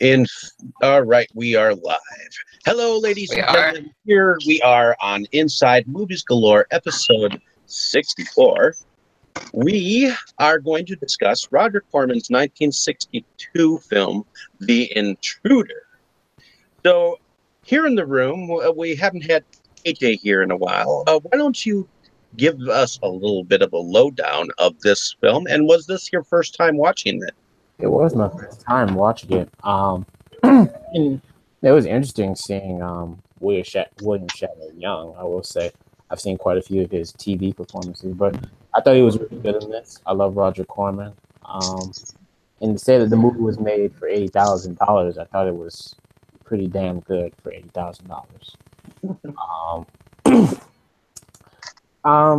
In All right, we are live. Hello, ladies We and are. gentlemen. Here we are on Inside Movies Galore, episode 64. We are going to discuss Roger Corman's 1962 film, The Intruder. So, here in the room, we haven't had AJ here in a while. Why don't you give us a little bit of a lowdown of this film? And was this your first time watching it? It was my first time watching it. And it was interesting seeing William Shatner young. I will say I've seen quite a few of his TV performances, but I thought he was really good in this. I love Roger Corman. And to say that the movie was made for $80,000, I thought it was pretty damn good for $80,000.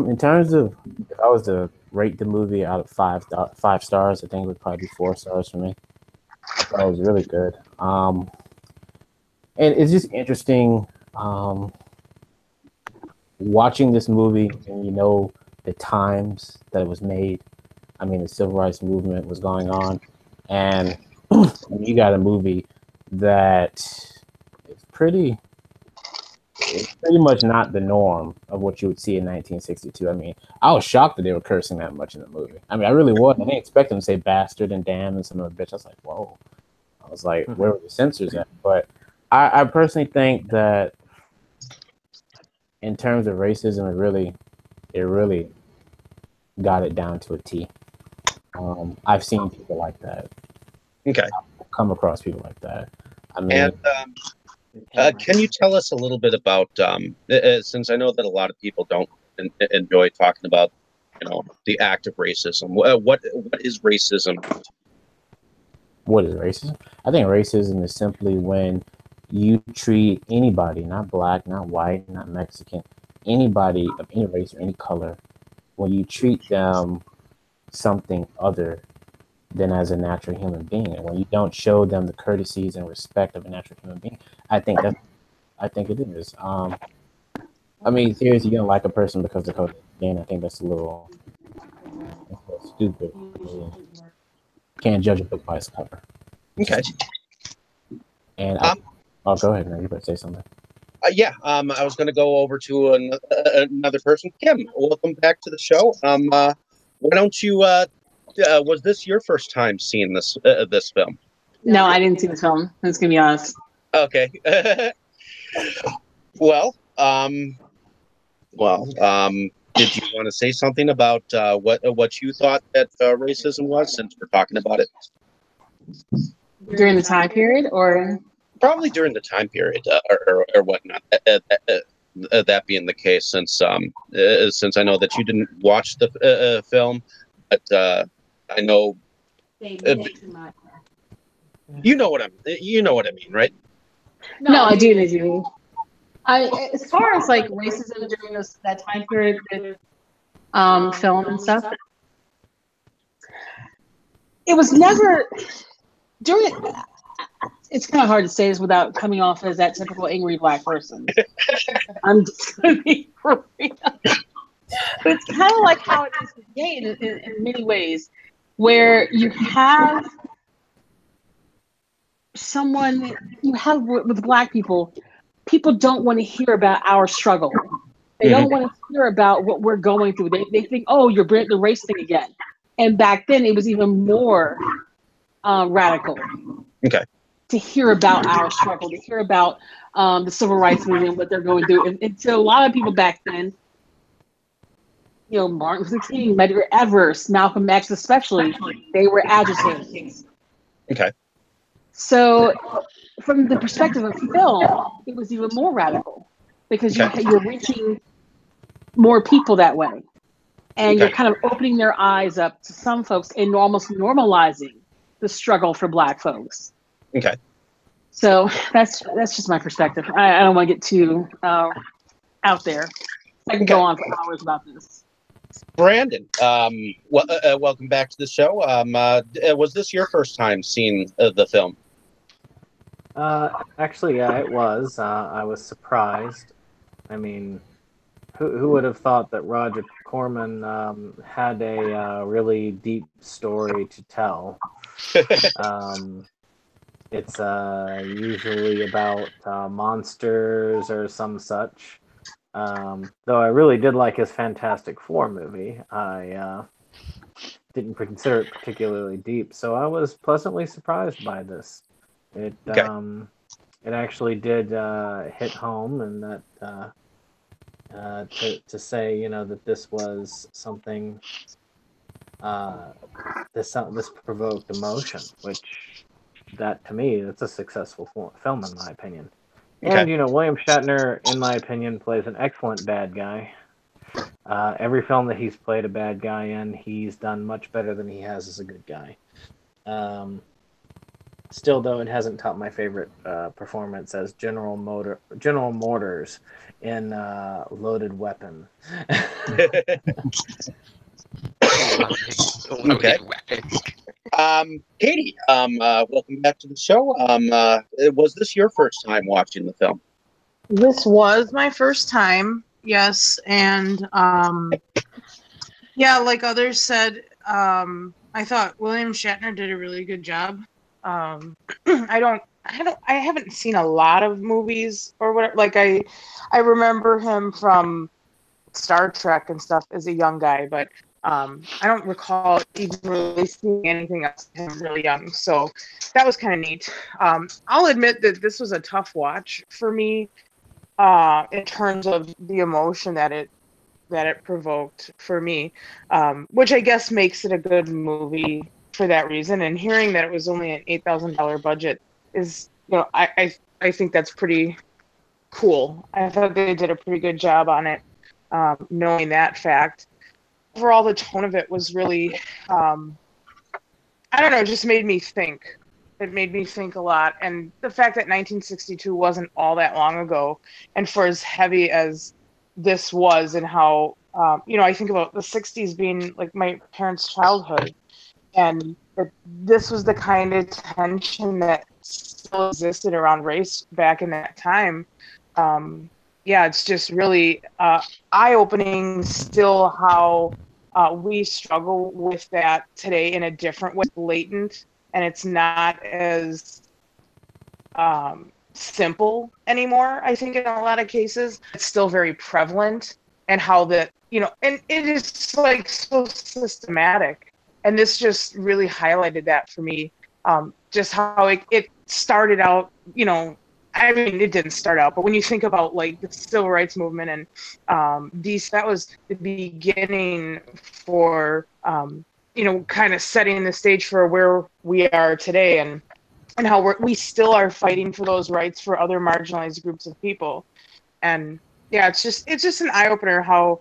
In terms of if I was to rate the movie out of five stars, I think it would probably be 4 stars for me. I thought it was really good. And it's just interesting watching this movie, and you know the times that it was made. I mean, the civil rights movement was going on, and you got a movie that is pretty. It's pretty much not the norm of what you would see in 1962. I mean, I was shocked that they were cursing that much in the movie. I mean, I really was. I didn't expect them to say bastard and damn and some other bitch. I was like, whoa. I was like, where were the censors at? But I personally think that in terms of racism, it really got it down to a T. I've seen people like that. Okay. I've come across people like that. I mean, and can you tell us a little bit about, since I know that a lot of people don't enjoy talking about, the act of racism. What is racism? What is racism? I think racism is simply when you treat anybody, not black, not white, not Mexican, anybody of any race or any color, when you treat them something other than as a natural human being, and when you don't show them the courtesies and respect of a natural human being, I think it is. I mean, seriously, you don't like a person because of color skin. I think that's a little stupid. I mean, can't judge a book by its cover. Okay. And go ahead, man. You better say something. I was going to go over to another person. Kim, welcome back to the show. Why don't you? Was this your first time seeing this film? No, I didn't see this film. I'm just gonna be honest. Okay. Well, did you want to say something about what you thought that racism was, since we're talking about it? During the time period, or probably during the time period, or whatnot. That being the case, since I know that you didn't watch the film, but I know you know what I mean, right? No, I do know you. As far as like racism during that time period with film and stuff, it was never during. It's kind of hard to say this without coming off as that typical angry black person. I'm just gonna be for real. But it's kind of like how it is today in many ways, where you have with black people don't want to hear about our struggle. They don't want to hear about what we're going through. They think, oh, you're bringing the race thing again. And back then it was even more radical. Okay. To hear about our struggle, to hear about the civil rights movement, what they're going through. And so a lot of people back then, Martin Luther King, Medgar Evers, Malcolm X especially, they were agitators. Okay. So from the perspective of film, it was even more radical because you're reaching more people that way. And you're kind of opening their eyes up to some folks and almost normalizing the struggle for black folks. Okay. So that's just my perspective. I don't want to get too out there. I can go on for hours about this. Brandon, welcome back to the show. Was this your first time seeing the film? Actually, yeah, it was. I was surprised. I mean, who would have thought that Roger Corman had a really deep story to tell? It's usually about monsters or some such. Though I really did like his Fantastic Four movie. I didn't consider it particularly deep, so I was pleasantly surprised by this. It Okay. it actually did hit home, and that to say, you know, that this was something this provoked emotion, which that to me that's a successful film in my opinion. Okay. And you know, William Shatner, in my opinion, plays an excellent bad guy. Every film that he's played a bad guy in, he's done much better than he has as a good guy. Still, though, it hasn't topped my favorite performance as General Motors in Loaded Weapon. Okay. Katie, welcome back to the show. Was this your first time watching the film? This was my first time, yes, and yeah, like others said, I thought William Shatner did a really good job. I haven't seen a lot of movies or whatever. Like I remember him from Star Trek and stuff as a young guy, but I don't recall even really seeing anything else him really young. So that was kind of neat. I'll admit that this was a tough watch for me in terms of the emotion that it provoked for me, which I guess makes it a good movie for that reason. And hearing that it was only an $8,000 budget is, you know, I think that's pretty cool. I thought they did a pretty good job on it, knowing that fact. Overall, the tone of it was really, I don't know, it just made me think. It made me think a lot. And the fact that 1962 wasn't all that long ago, and for as heavy as this was, and how, you know, I think about the 60s being like my parents' childhood, and this was the kind of tension that still existed around race back in that time. Yeah, it's just really eye-opening still how we struggle with that today in a different way, blatant, and it's not as simple anymore. I think in a lot of cases, it's still very prevalent, and how that, you know, and it is like so systematic. And this just really highlighted that for me. Just how it started out, you know, I mean, it didn't start out, but when you think about like the civil rights movement and that was the beginning for, you know, kind of setting the stage for where we are today, and how we still are fighting for those rights for other marginalized groups of people. And yeah, it's just an eye opener how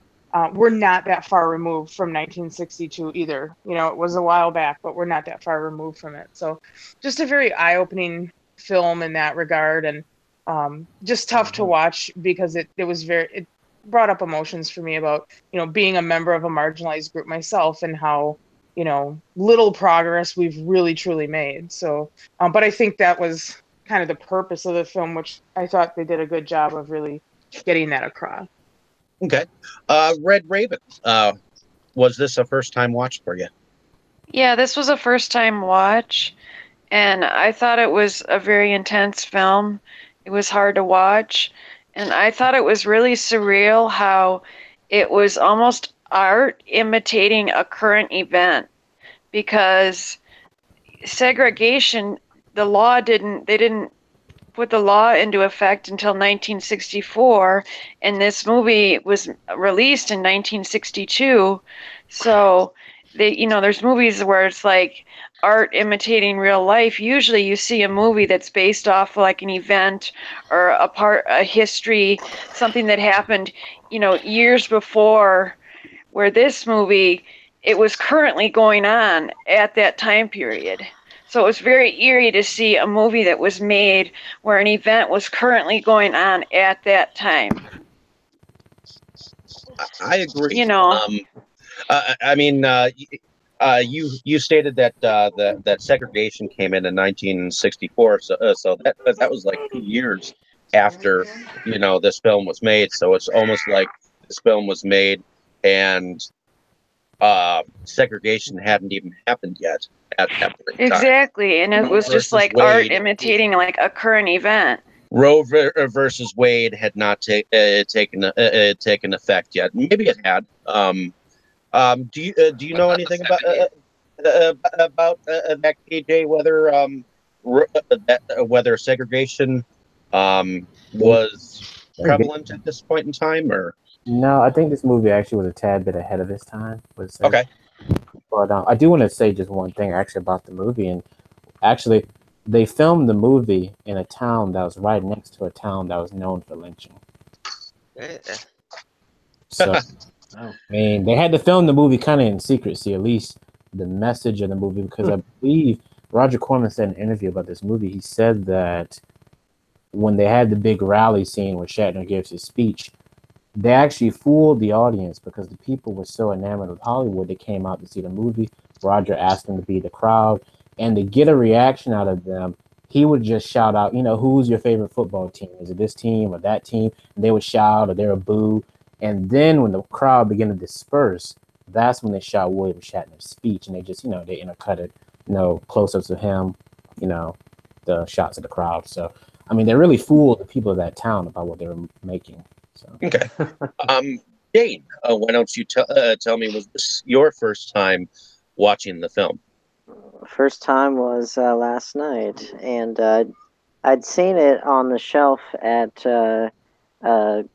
we're not that far removed from 1962 either. You know, it was a while back, but we're not that far removed from it. So just a very eye opening film in that regard, and just tough to watch because it brought up emotions for me about, you know, being a member of a marginalized group myself, and how, you know, little progress we've really truly made. So, but I think that was kind of the purpose of the film, which I thought they did a good job of really getting that across. Okay. Red Raven, was this a first time watch for you? Yeah, this was a first time watch, and I thought it was a very intense film. It was hard to watch, and I thought it was really surreal how it was almost art imitating a current event, because segregation, they didn't put the law into effect until 1964, and this movie was released in 1962. So there's movies where it's like art imitating real life. Usually you see a movie that's based off like an event or a history, something that happened, years before, where this movie, it was currently going on at that time period. So it was very eerie to see a movie that was made where an event was currently going on at that time. I agree. I mean, you stated that that segregation came in 1964, so that was like 2 years after this film was made. So it's almost like this film was made and segregation hadn't even happened yet, at that point in time. Exactly, and it Roe was just versus like art Wade. imitating like a current event. Roe versus Wade had not taken effect yet. Maybe it had. Do you know anything about that, KJ? Whether segregation was prevalent at this point in time, or No, I think this movie actually was a tad bit ahead of its time. okay, But I do want to say just one thing actually about the movie, and actually, they filmed the movie in a town that was right next to a town that was known for lynching. So, Oh. I mean, they had to film the movie kind of in secrecy, at least the message of the movie, because I believe Roger Corman said in an interview about this movie, he said that when they had the big rally scene where Shatner gives his speech, they actually fooled the audience because the people were so enamored of Hollywood they came out to see the movie. Roger asked them to be the crowd, and to get a reaction out of them, he would just shout out, who's your favorite football team? Is it this team or that team? And they would shout or they would boo. And then when the crowd began to disperse, that's when they shout William Shatner's speech, and they just, they intercut it, close-ups of him, the shots of the crowd. So, I mean, they really fooled the people of that town about what they were making. So. Okay. Dane, why don't you tell me, was this your first time watching the film? First time was last night, and I'd seen it on the shelf at a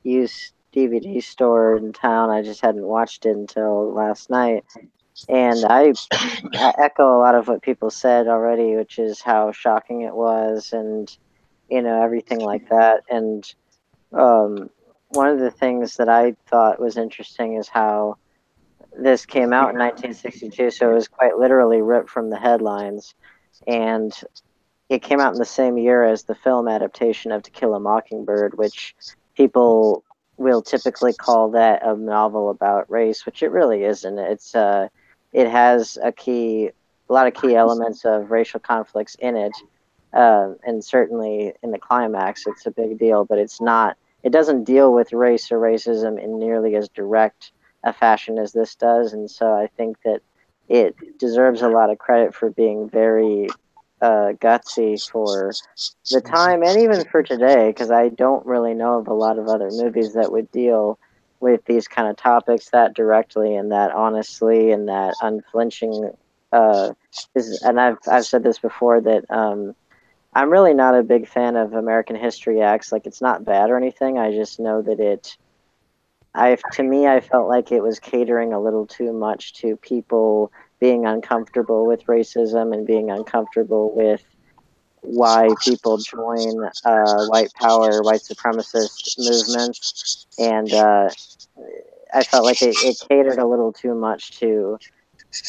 used DVD store in town. I just hadn't watched it until last night. And I echo a lot of what people said already, which is how shocking it was and, everything like that. And one of the things that I thought was interesting is how this came out in 1962, so it was quite literally ripped from the headlines. And it came out in the same year as the film adaptation of To Kill a Mockingbird, which people will typically call that a novel about race, which it really isn't. It has a lot of key elements of racial conflicts in it, and certainly in the climax, it's a big deal. But it's not. It doesn't deal with race or racism in nearly as direct a fashion as this does, and so I think that it deserves a lot of credit for being very gutsy for the time and even for today, because I don't really know of a lot of other movies that would deal with these kind of topics that directly and that honestly and that unflinching. And I've said this before that I'm really not a big fan of American History X. Like, it's not bad or anything. I just know that to me, I felt like it was catering a little too much to people being uncomfortable with racism and being uncomfortable with why people join white power, white supremacist movements. And I felt like it catered a little too much to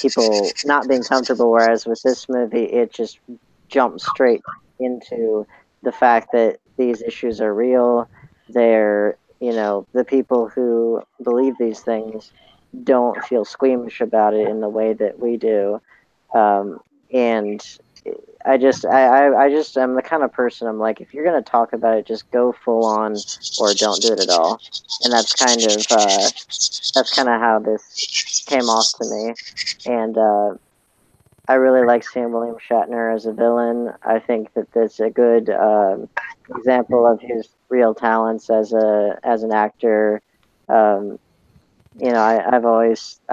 people not being comfortable, whereas with this movie, it just jumped straight into the fact that these issues are real. They're, the people who believe these things don't feel squeamish about it in the way that we do. And I just I'm the kind of person, I'm like, if you're going to talk about it, just go full on or don't do it at all. And that's kind of how this came off to me. And I really like seeing William Shatner as a villain. I think that that's a good example of his real talents as an actor. I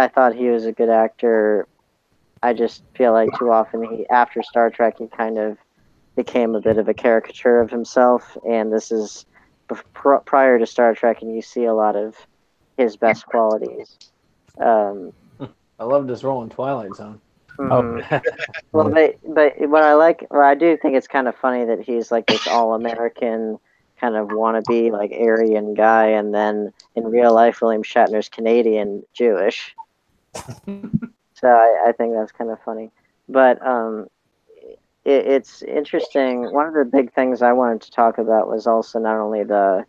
thought he was a good actor. I just feel like too often after Star Trek, he kind of became a bit of a caricature of himself. And this is prior to Star Trek, and you see a lot of his best qualities. I loved his role in Twilight Zone. Mm-hmm. Well, but I do think it's kind of funny that he's like this all-American kind of wannabe, like Aryan guy, and then in real life, William Shatner's Canadian Jewish. So I think that's kind of funny. But it's interesting. One of the big things I wanted to talk about was also not only the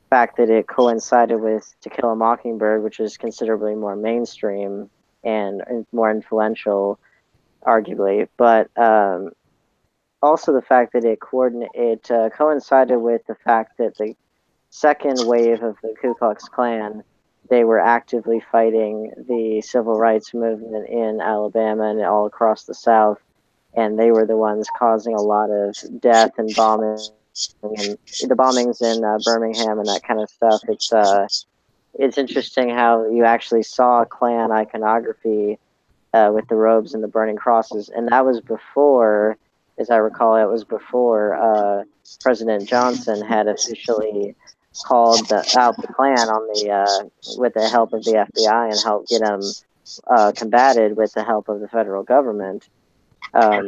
fact that it coincided with To Kill a Mockingbird, which is considerably more mainstream and more influential, arguably, but also the fact that it coincided with the fact that the second wave of the Ku Klux Klan they were actively fighting the civil rights movement in Alabama and all across the South, and they were the ones causing a lot of death and bombing, and the bombings in Birmingham and that kind of stuff. It's interesting how you actually saw Klan iconography with the robes and the burning crosses, and that was before, as I recall, it was before President Johnson had officially called out the Klan on the with the help of the FBI and helped get them combated with the help of the federal government.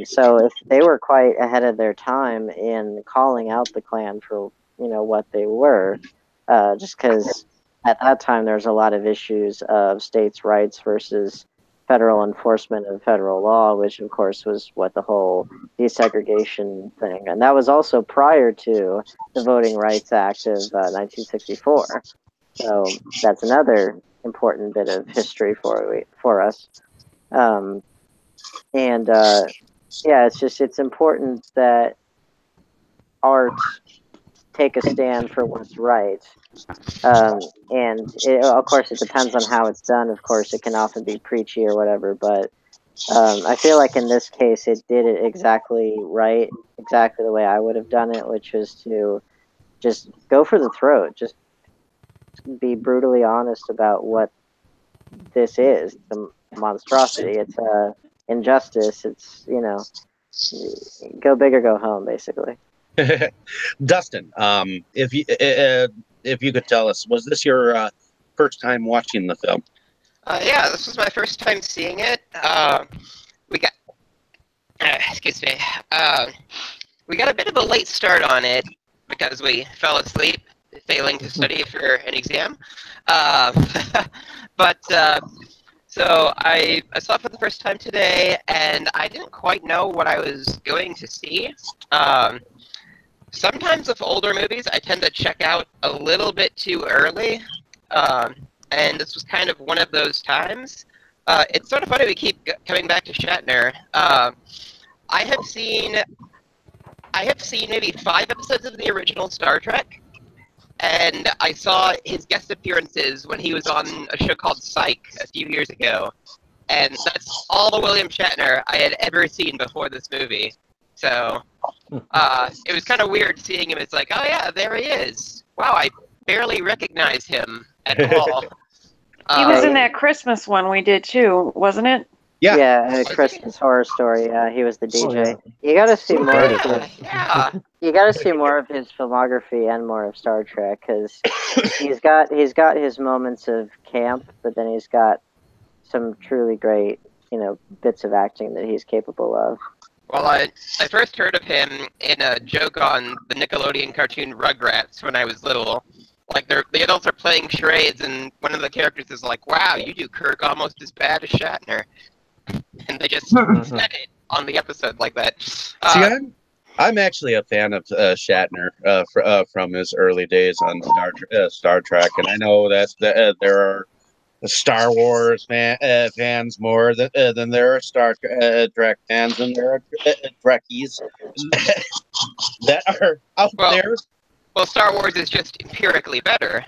So if they were quite ahead of their time in calling out the Klan for what they were, just because at that time there's a lot of issues of states' rights versus federal enforcement of federal law, which of course was what the whole desegregation thing, and that was also prior to the Voting Rights Act of 1964. So that's another important bit of history for us. Yeah, it's important that art take a stand for what's right. Of course, it depends on how it's done. Of course, it can often be preachy or whatever, but I feel like in this case, it did it exactly right, exactly the way I would have done it, which was to just go for the throat, just be brutally honest about what this is, the monstrosity. It's injustice. It's, go big or go home, basically. Dustin, if you could tell us, was this your first time watching the film? Yeah, this was my first time seeing it. We got, excuse me, we got a bit of a late start on it because we fell asleep, failing to study for an exam. So I saw it for the first time today, and I didn't quite know what I was going to see. Sometimes with older movies, I tend to check out a little bit too early, and this was kind of one of those times. It's sort of funny we keep coming back to Shatner. I have seen maybe 5 episodes of the original Star Trek, and I saw his guest appearances when he was on a show called Psych a few years ago, and that's all the William Shatner I had ever seen before this movie. So it was kind of weird seeing him. It's like, oh yeah, there he is. Wow, I barely recognize him at all. He was in that Christmas one we did too, wasn't it? Yeah. Yeah, Christmas Horror Story. He was the DJ. You got to see more. Yeah. You got to see more of his filmography and more of Star Trek, because he's got his moments of camp, but then he's got some truly great bits of acting that he's capable of. Well, I first heard of him in a joke on the Nickelodeon cartoon Rugrats when I was little. Like, the adults are playing charades, and one of the characters is like, "Wow, you do Kirk almost as bad as Shatner," and they just said it on the episode like that. See, I'm actually a fan of Shatner from his early days on Star Trek, and I know that there are Star Wars fans more than there are Star Trek fans, and there are Trekkies that are out there. Well, Star Wars is just empirically better,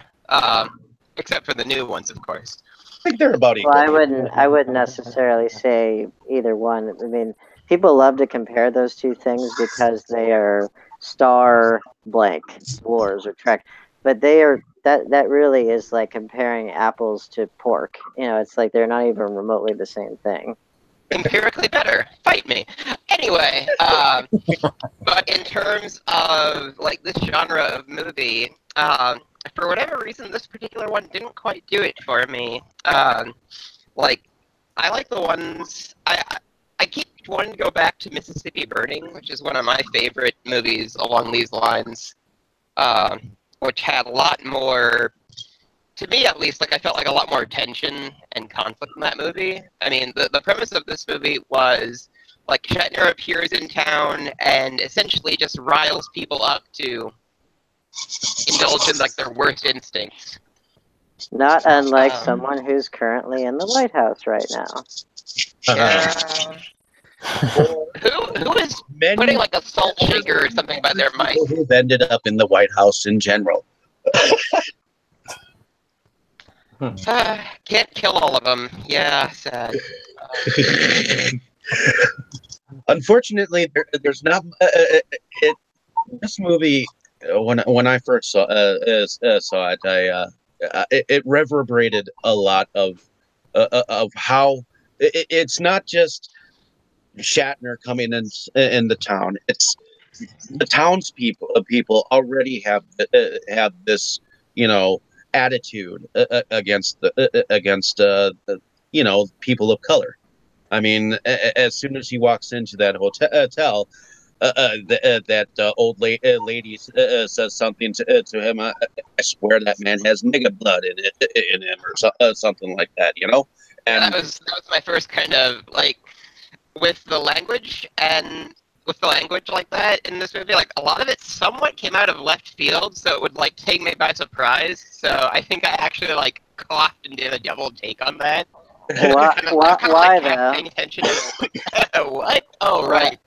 except for the new ones, of course. I think they're about equal. Well, I wouldn't necessarily say either one. I mean, people love to compare those two things because they are Star blank Wars or Trek, but they are that really is like comparing apples to pork. It's like they're not even remotely the same thing. Empirically better. Fight me. Anyway, but in terms of like this genre of movie, for whatever reason, this particular one didn't quite do it for me. Like, I like the ones I keep wanting to go back to Mississippi Burning, which is one of my favorite movies along these lines, which had a lot more, to me at least, like I felt like a lot more tension and conflict in that movie. I mean, the premise of this movie was, like, Shatner appears in town and essentially just riles people up to indulge in, like, their worst instincts. Not unlike someone who's currently in the White House right now. Yeah. Who is putting, like, a salt shaker or something by their mic? Who've ended up in the White House in general. Can't kill all of them. Yeah, sad. Unfortunately, there's not. This movie, when I first saw it, it reverberated a lot of how it's not just Shatner coming in the town. It's the townspeople. People already have this, attitude against people of color. I mean, as soon as he walks into that hotel, that lady says something to him. I swear that man has nigga blood in him, or something like that. Yeah, And that was my first kind of like with the language and with the language like that in this movie. Like a lot of it somewhat came out of left field, so it would like take me by surprise. So I think I actually like coughed and did a double take on that. Why though? Paying attention to what? Oh, right.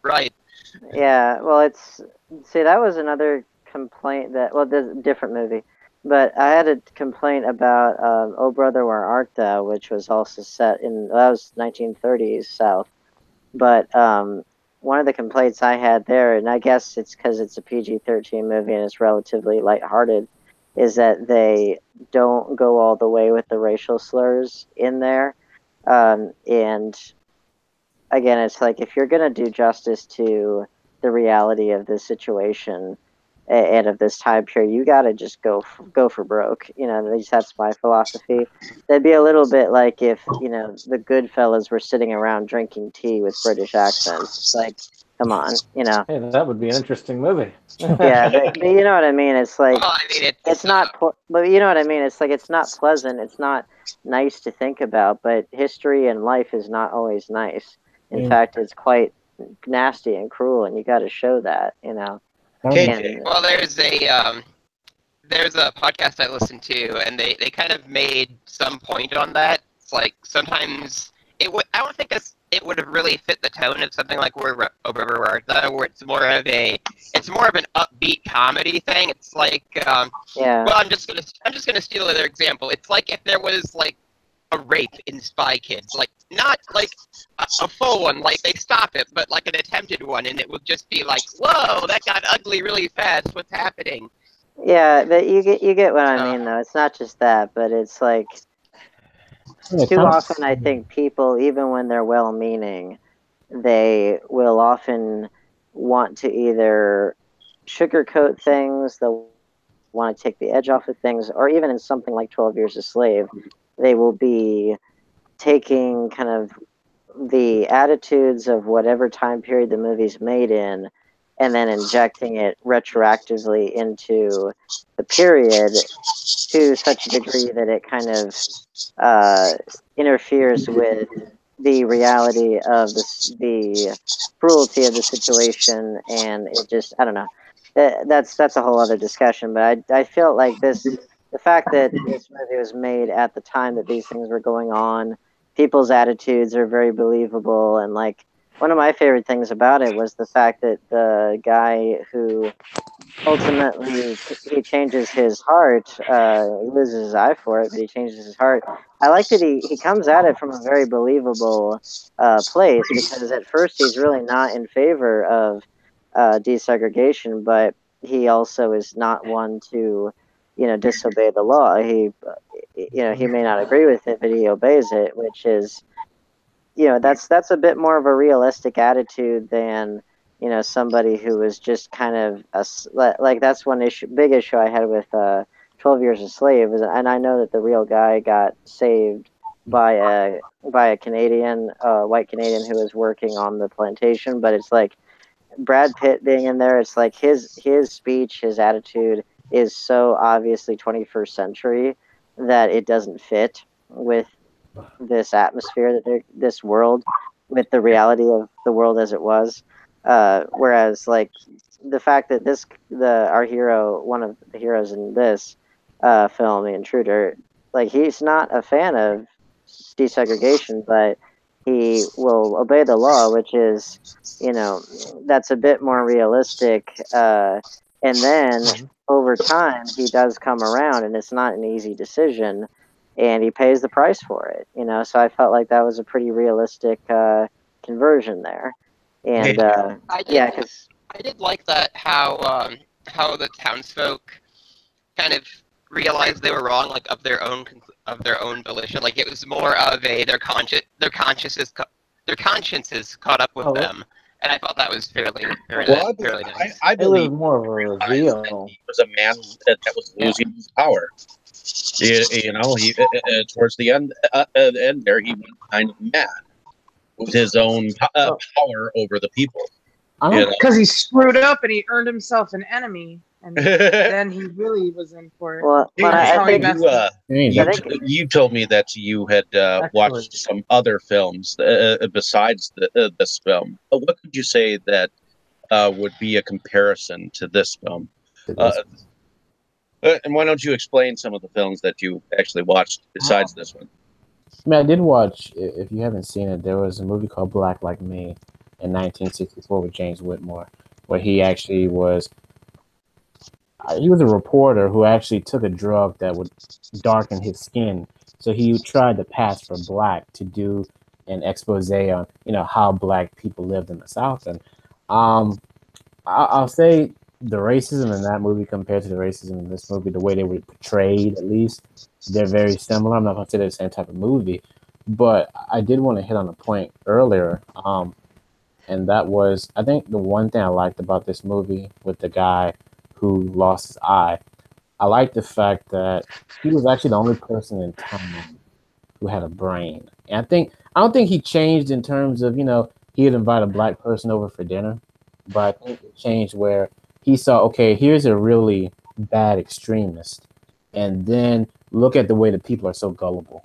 Yeah, well, that was another complaint this is a different movie, but I had a complaint about Oh Brother Where Art Thou, which was also set that was 1930s South, but one of the complaints I had there, and I guess it's because it's a PG-13 movie and it's relatively lighthearted, is that they don't go all the way with the racial slurs in there, and again, it's like if you're going to do justice to the reality of this situation and of this time period, you got to just go for broke. At least that's my philosophy. That'd be a little bit like if the Goodfellas were sitting around drinking tea with British accents. It's like, come on. Hey, that would be an interesting movie. Yeah, but you know what I mean. It's like Well, I mean, it's not. But you know what I mean. It's like it's not pleasant. It's not nice to think about. But history and life is not always nice. In fact, it's quite nasty and cruel, and you got to show that. KJ. well, there's a podcast I listen to, and they kind of made some point on that. It's like sometimes I don't think it would have really fit the tone of something like where it's more of an upbeat comedy thing. It's like yeah. Well, I'm just gonna steal another example. It's like if there was like a rape in Spy Kids, like not like a full one, like they stop it, but like an attempted one, and it would just be like, whoa, that got ugly really fast. What's happening? Yeah, but you get what I mean, though. It's not just that, but it's like too often I think people, even when they're well-meaning, they will often want to either sugarcoat things, they'll want to take the edge off of things, or even in something like 12 Years a Slave, they will be taking kind of the attitudes of whatever time period the movie's made in and then injecting it retroactively into the period to such a degree that it kind of interferes with the reality of the cruelty of the situation, and it just, I don't know. That's a whole other discussion, but I felt like the fact that this movie was made at the time that these things were going on, people's attitudes are very believable, and like one of my favorite things about it was the fact that the guy who ultimately he changes his heart, he loses his eye for it, but he changes his heart. I like that he comes at it from a very believable place, because at first he's really not in favor of desegregation, but he also is not one to disobey the law. He may not agree with it, but he obeys it, which is that's a bit more of a realistic attitude than somebody who was just kind of like that's one big issue I had with 12 Years a Slave, and I know that the real guy got saved by a Canadian, white Canadian who was working on the plantation, but it's like Brad Pitt being in there, it's like his speech, his attitude is so obviously 21st century that it doesn't fit with this atmosphere, this world, with the reality of the world as it was. Whereas, like, the fact that our hero, one of the heroes in this film, the Intruder, like, he's not a fan of desegregation, but he will obey the law, which is, that's a bit more realistic. And then over time, he does come around, and it's not an easy decision. and he pays the price for it. So I felt like that was a pretty realistic conversion there. And yeah, because I did like that how the townsfolk kind of realized they were wrong, like of their own volition. Like it was more of their consciences caught up with them, and I thought that was fairly nice. I believe it was more of a reveal. he was a man that was losing his power. He towards the end there, he went kind of mad with his own power over the people. Because he screwed up and he earned himself an enemy, and then he really was in for it. Well, you told me that you had watched some other films besides this film. What could you say that would be a comparison to this film? And why don't you explain some of the films that you actually watched besides this one? I mean, I did watch, if you haven't seen it, there was a movie called Black Like Me in 1964 with James Whitmore, where he actually was a reporter who actually took a drug that would darken his skin. So he tried to pass for black to do an expose on, how black people lived in the South. And I'll say the racism in that movie compared to the racism in this movie, the way they were portrayed, at least, they're very similar. I'm not going to say they're the same type of movie, but I did want to hit on a point earlier, and that was, I think the one thing I liked about this movie with the guy who lost his eye, I liked the fact that he was actually the only person in town who had a brain. And I don't think he changed in terms of, he would invite a black person over for dinner, but I think it changed where he saw, okay, here's a really bad extremist, and then look at the way the people are so gullible.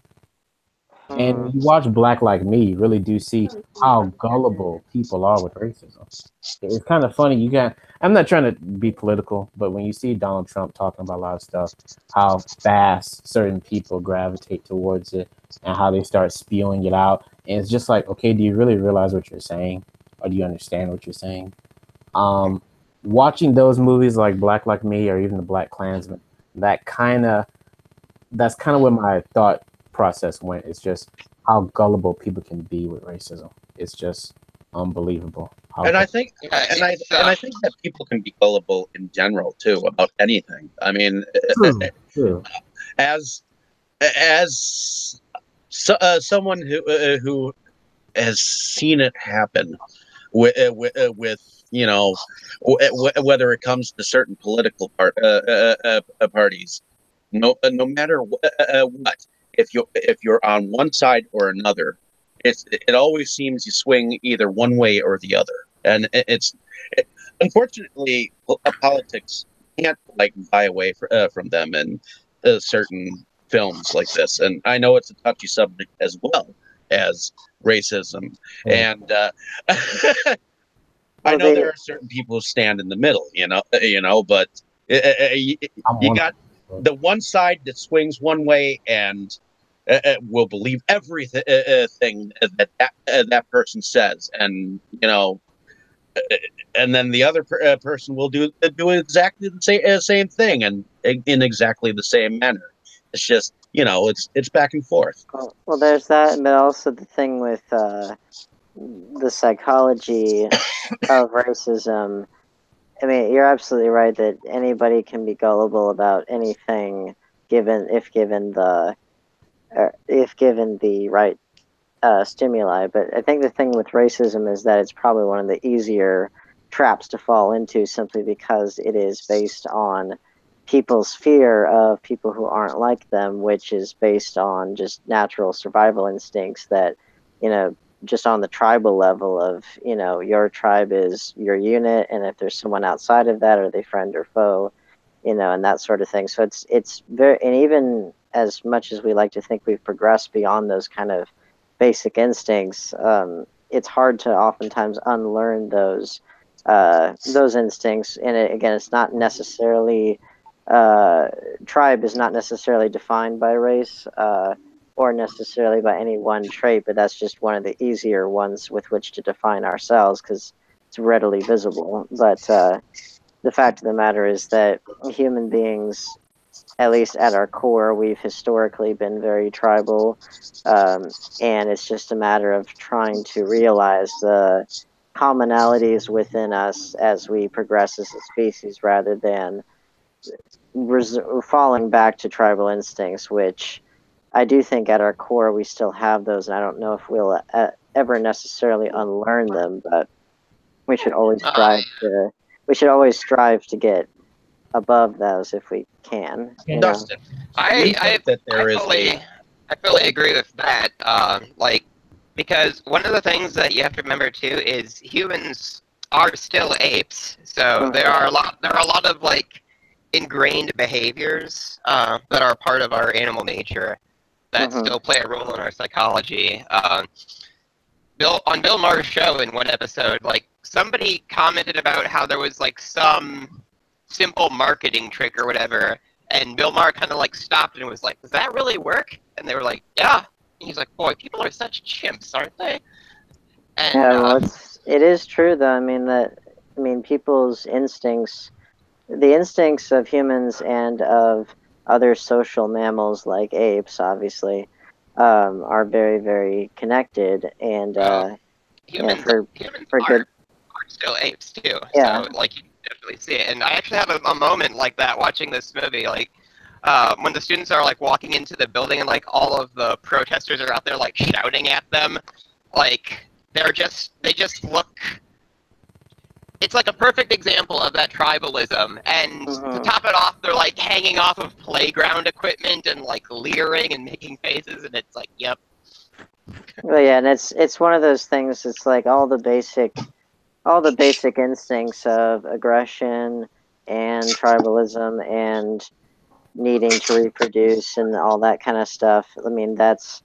And when you watch Black Like Me, you really do see how gullible people are with racism. It's kind of funny. I'm not trying to be political, but when you see Donald Trump talking about a lot of stuff, how fast certain people gravitate towards it and how they start spewing it out. And it's just like, okay, do you really realize what you're saying? Or do you understand what you're saying? Watching those movies like Black Like Me or even the Black Klansman, that's kind of where my thought process went. It's just how gullible people can be with racism. It's just unbelievable. And I think that people can be gullible in general too about anything. I mean, True. as someone who has seen it happen with whether it comes to certain political parties, no matter what. If you're on one side or another, it always seems you swing either one way or the other, and unfortunately politics can't buy away from them in certain films like this. And I know it's a touchy subject as well as racism, and I know there are certain people who stand in the middle, but you got the one side that swings one way and will believe everything that person says, and and then the other person will do exactly the same thing and in exactly the same manner. It's just it's back and forth. Well, there's that, but also the thing with the psychology of racism. I mean, you're absolutely right that anybody can be gullible about anything if given the right stimuli. But I think the thing with racism is that it's probably one of the easier traps to fall into, simply because it is based on people's fear of people who aren't like them, which is based on just natural survival instincts that, just on the tribal level of, your tribe is your unit, and if there's someone outside of that, are they friend or foe, and that sort of thing. So it's very, and even as much as we like to think we've progressed beyond those kind of basic instincts, it's hard to oftentimes unlearn those instincts. And again, it's not necessarily tribe is not necessarily defined by race or necessarily by any one trait, but that's just one of the easier ones with which to define ourselves because it's readily visible. But the fact of the matter is that human beings at least at our core, we've historically been very tribal, and it's just a matter of trying to realize the commonalities within us as we progress as a species, rather than falling back to tribal instincts, which I do think at our core we still have those, and I don't know if we'll ever necessarily unlearn them, but we should always strive to. We should always strive to get above those if we can. You know? Dustin, do you think that there is I fully agree with that. Like, because one of the things that you have to remember too is humans are still apes, so there are a lot of like ingrained behaviors that are part of our animal nature that still play a role in our psychology. On Bill Maher's show in one episode, like somebody commented about how there was like some simple marketing trick or whatever, and Bill Maher kind of like stopped and was like, "Does that really work?" And they were like, "Yeah." And he's like, "Boy, people are such chimps, aren't they?" And, yeah, well, it is true though. I mean, people's instincts, the instincts of humans and of other social mammals like apes, obviously, are very, very connected. And humans for are still apes too. Yeah. So like you can definitely see it. And I actually have a moment like that watching this movie. Like when the students are like walking into the building and like all of the protesters are out there like shouting at them, like they just look. It's like a perfect example of that tribalism. And to top it off, they're like hanging off of playground equipment and like leering and making faces, and it's like, yep. Well, yeah, and it's one of those things. It's like all the basic instincts of aggression and tribalism and needing to reproduce and all that kind of stuff. I mean, those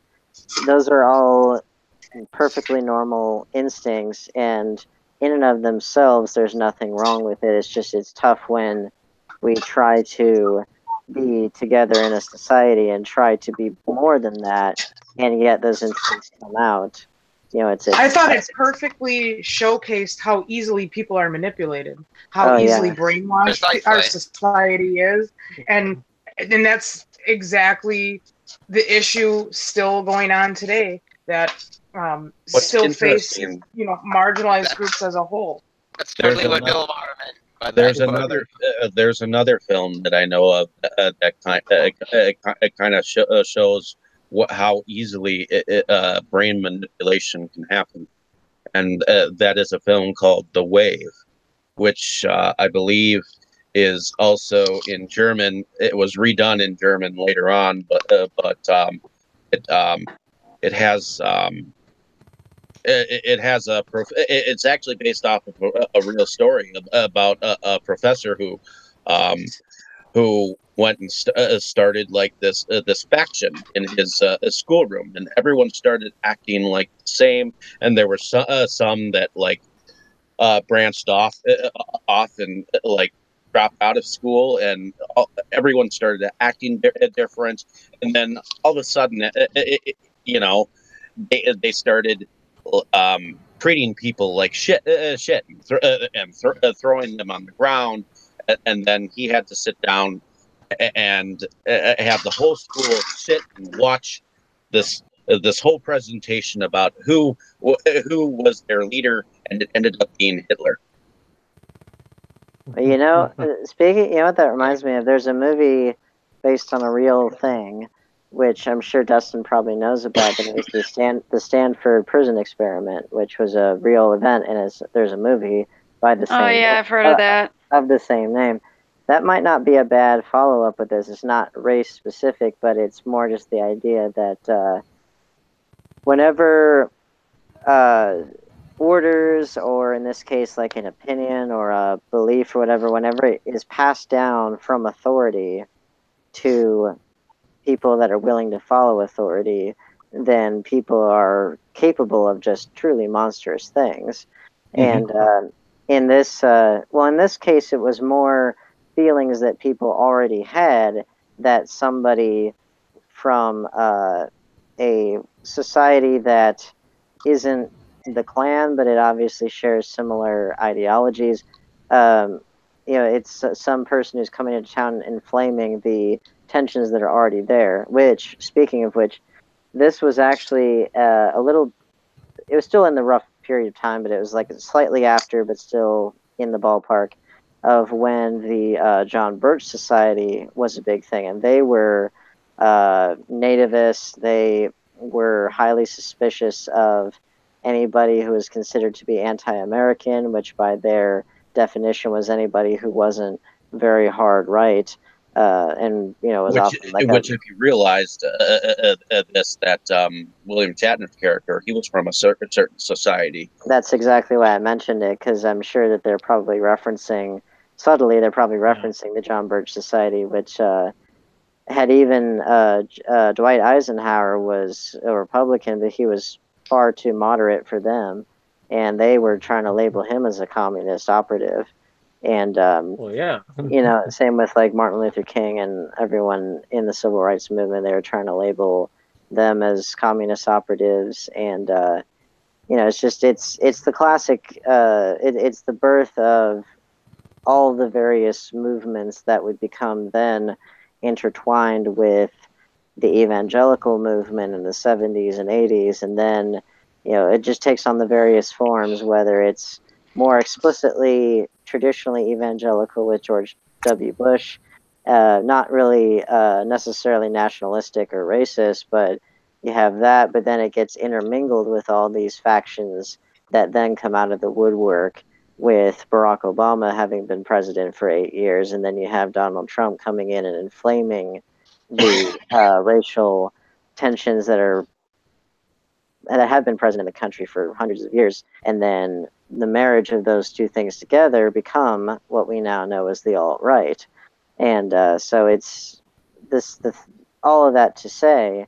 are all perfectly normal instincts, and in and of themselves, there's nothing wrong with it. It's just it's tough when we try to be together in a society and try to be more than that, and yet those instincts come out. You know, I thought it perfectly showcased how easily people are manipulated, how easily brainwashed our society is, and that's exactly the issue still going on today. That still face marginalized groups as a whole. That's totally what Bill Maher meant. There's another film that I know of that kind of shows how easily brain manipulation can happen, and that is a film called The Wave, which I believe is also in German. It was redone in German later on, but it's actually based off of a real story about a professor who went and started like this faction in his schoolroom, and everyone started acting like the same, and there were some that like branched off and like dropped out of school, and everyone started acting different, and then all of a sudden they started treating people like shit and throwing them on the ground, and then he had to sit down and have the whole school sit and watch this whole presentation about who was their leader, and it ended up being Hitler. You know, speaking, you know what that reminds me of? There's a movie based on a real thing, which I'm sure Dustin probably knows about, but it was the Stanford Prison Experiment, which was a real event, and there's a movie by the same. Oh yeah, I've heard of that. Of the same name. That might not be a bad follow-up with this. It's not race-specific, but it's more just the idea that whenever orders, or in this case, like an opinion or a belief or whatever, whenever it is passed down from authority to people that are willing to follow authority, then people are capable of just truly monstrous things. And in this case, it was more feelings that people already had, that somebody from a society that isn't the Klan, but it obviously shares similar ideologies. It's some person who's coming into town and inflaming the tensions that are already there. Which, speaking of which, this was actually a little. It was still in the rough period of time, but it was like slightly after, but still in the ballpark of when the John Birch Society was a big thing, and they were nativists. They were highly suspicious of anybody who was considered to be anti-American, which by their definition was anybody who wasn't very hard right, and was Which, often like if you realized this, that William Shatner's character, he was from a certain society. That's exactly why I mentioned it, because I'm sure that they're probably referencing subtly. They're probably referencing the John Birch Society, which had even Dwight Eisenhower was a Republican, but he was far too moderate for them, and they were trying to label him as a communist operative. And Well, yeah. same with like Martin Luther King and everyone in the civil rights movement. They were trying to label them as communist operatives, and it's just it's the classic. It's the birth of all the various movements that would become then intertwined with the evangelical movement in the 70s and 80s, and then it just takes on the various forms, whether it's more explicitly traditionally evangelical with George W. Bush, not really necessarily nationalistic or racist, but you have that, but then it gets intermingled with all these factions that then come out of the woodwork, with Barack Obama having been president for 8 years, and then you have Donald Trump coming in and inflaming the racial tensions that have been present in the country for hundreds of years, and then the marriage of those two things together become what we now know as the alt-right. And so it's all of that to say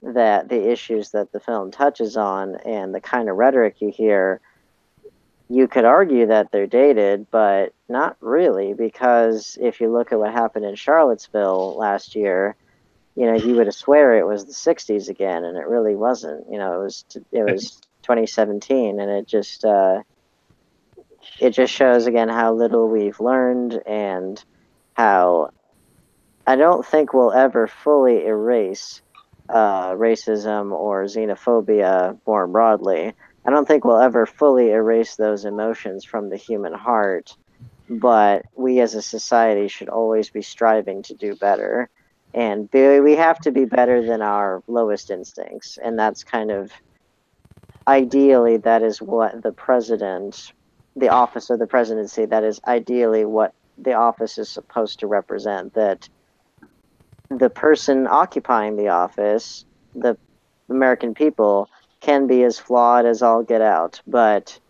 that the issues that the film touches on and the kind of rhetoric you hear, you could argue that they're dated, but not really, because if you look at what happened in Charlottesville last year, you would swear it was the 60s again, and it really wasn't. It was 2017, and it just shows again how little we've learned, and how I don't think we'll ever fully erase racism or xenophobia more broadly. I don't think we'll ever fully erase those emotions from the human heart, but we as a society should always be striving to do better. And we have to be better than our lowest instincts. And that's kind of, ideally, that is what the president, the office of the presidency, that is ideally what the office is supposed to represent. That the person occupying the office, the American people, can be as flawed as all get out, but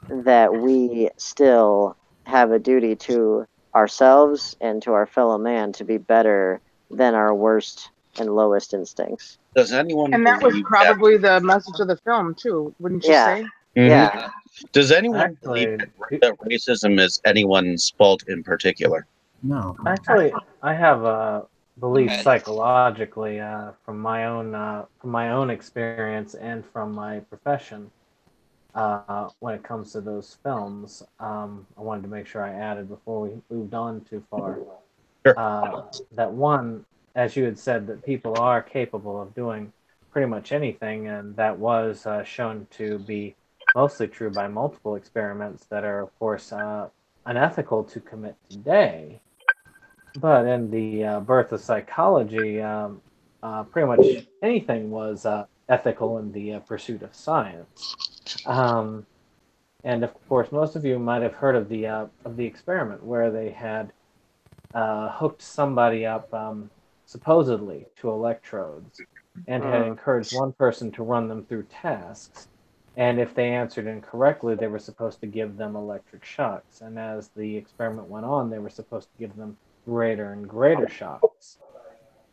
that we still have a duty to ourselves and to our fellow man to be better than our worst and lowest instincts. Does anyone And that was probably the message of the film too, wouldn't you say? Mm-hmm. Yeah. Does anyone believe that racism is anyone's fault in particular? No. Actually, I have a belief psychologically from my own experience and from my profession. When it comes to those films, I wanted to make sure I added before we moved on too far. Sure. That one, as you had said, that people are capable of doing pretty much anything, and that was shown to be mostly true by multiple experiments that are, of course, unethical to commit today. But in the birth of psychology, pretty much anything was ethical in the pursuit of science. And of course, most of you might have heard of the experiment where they had hooked somebody up supposedly to electrodes and had encouraged one person to run them through tasks. And if they answered incorrectly, they were supposed to give them electric shocks. And as the experiment went on, they were supposed to give them greater and greater shocks.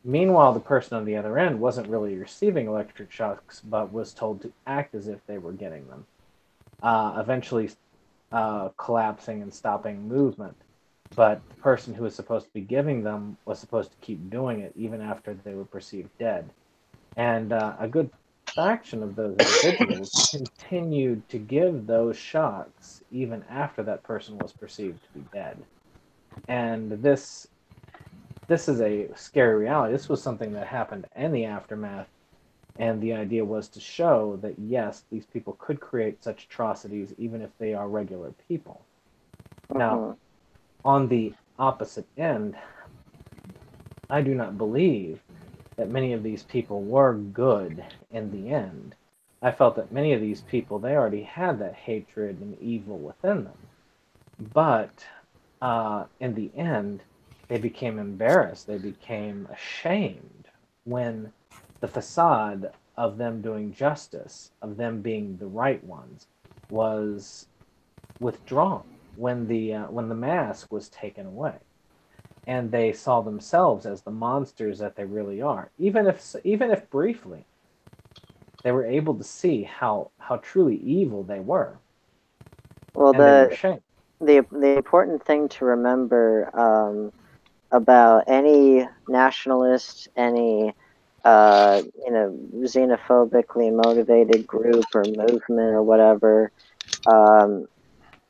Meanwhile, the person on the other end wasn't really receiving electric shocks, but was told to act as if they were getting them, eventually collapsing and stopping movement. But the person who was supposed to be giving them was supposed to keep doing it even after they were perceived dead. And a good fraction of those individuals continued to give those shocks even after that person was perceived to be dead. And this this is a scary reality. This was something that happened in the aftermath. And the idea was to show that, yes, these people could create such atrocities even if they are regular people. Now, on the opposite end, I do not believe that many of these people were good in the end. I felt that many of these people, they already had that hatred and evil within them. But in the end, they became embarrassed. They became ashamed when the facade of them doing justice, of them being the right ones, was withdrawn. When the mask was taken away, and they saw themselves as the monsters that they really are, even if briefly, they were able to see how truly evil they were. Well, and they were ashamed. the important thing to remember about any nationalist, any xenophobically motivated group or movement or whatever,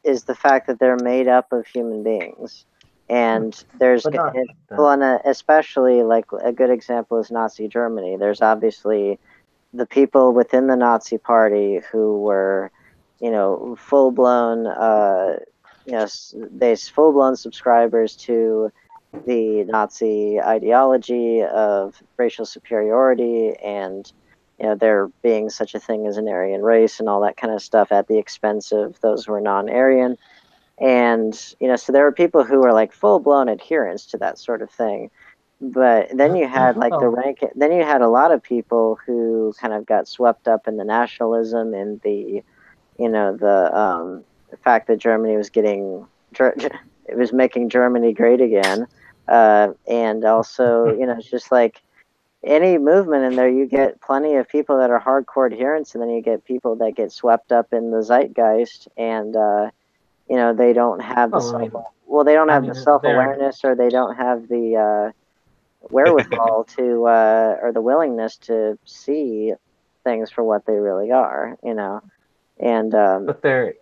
is the fact that they're made up of human beings, and there's But not well, and especially like a good example is Nazi Germany. There's obviously the people within the Nazi Party who were, full blown, they full blown subscribers to the Nazi ideology of racial superiority and there being such a thing as an Aryan race and all that kind of stuff at the expense of those who are non-Aryan. And so there were people who were like full-blown adherents to that sort of thing. But then you had like then you had a lot of people who kind of got swept up in the nationalism and the fact that Germany was it was making Germany great again. And also, it's just like any movement in there, you get plenty of people that are hardcore adherents, and then you get people that get swept up in the zeitgeist, and they don't have the they don't have the self-awareness, or they don't have the wherewithal to or the willingness to see things for what they really are, and but there.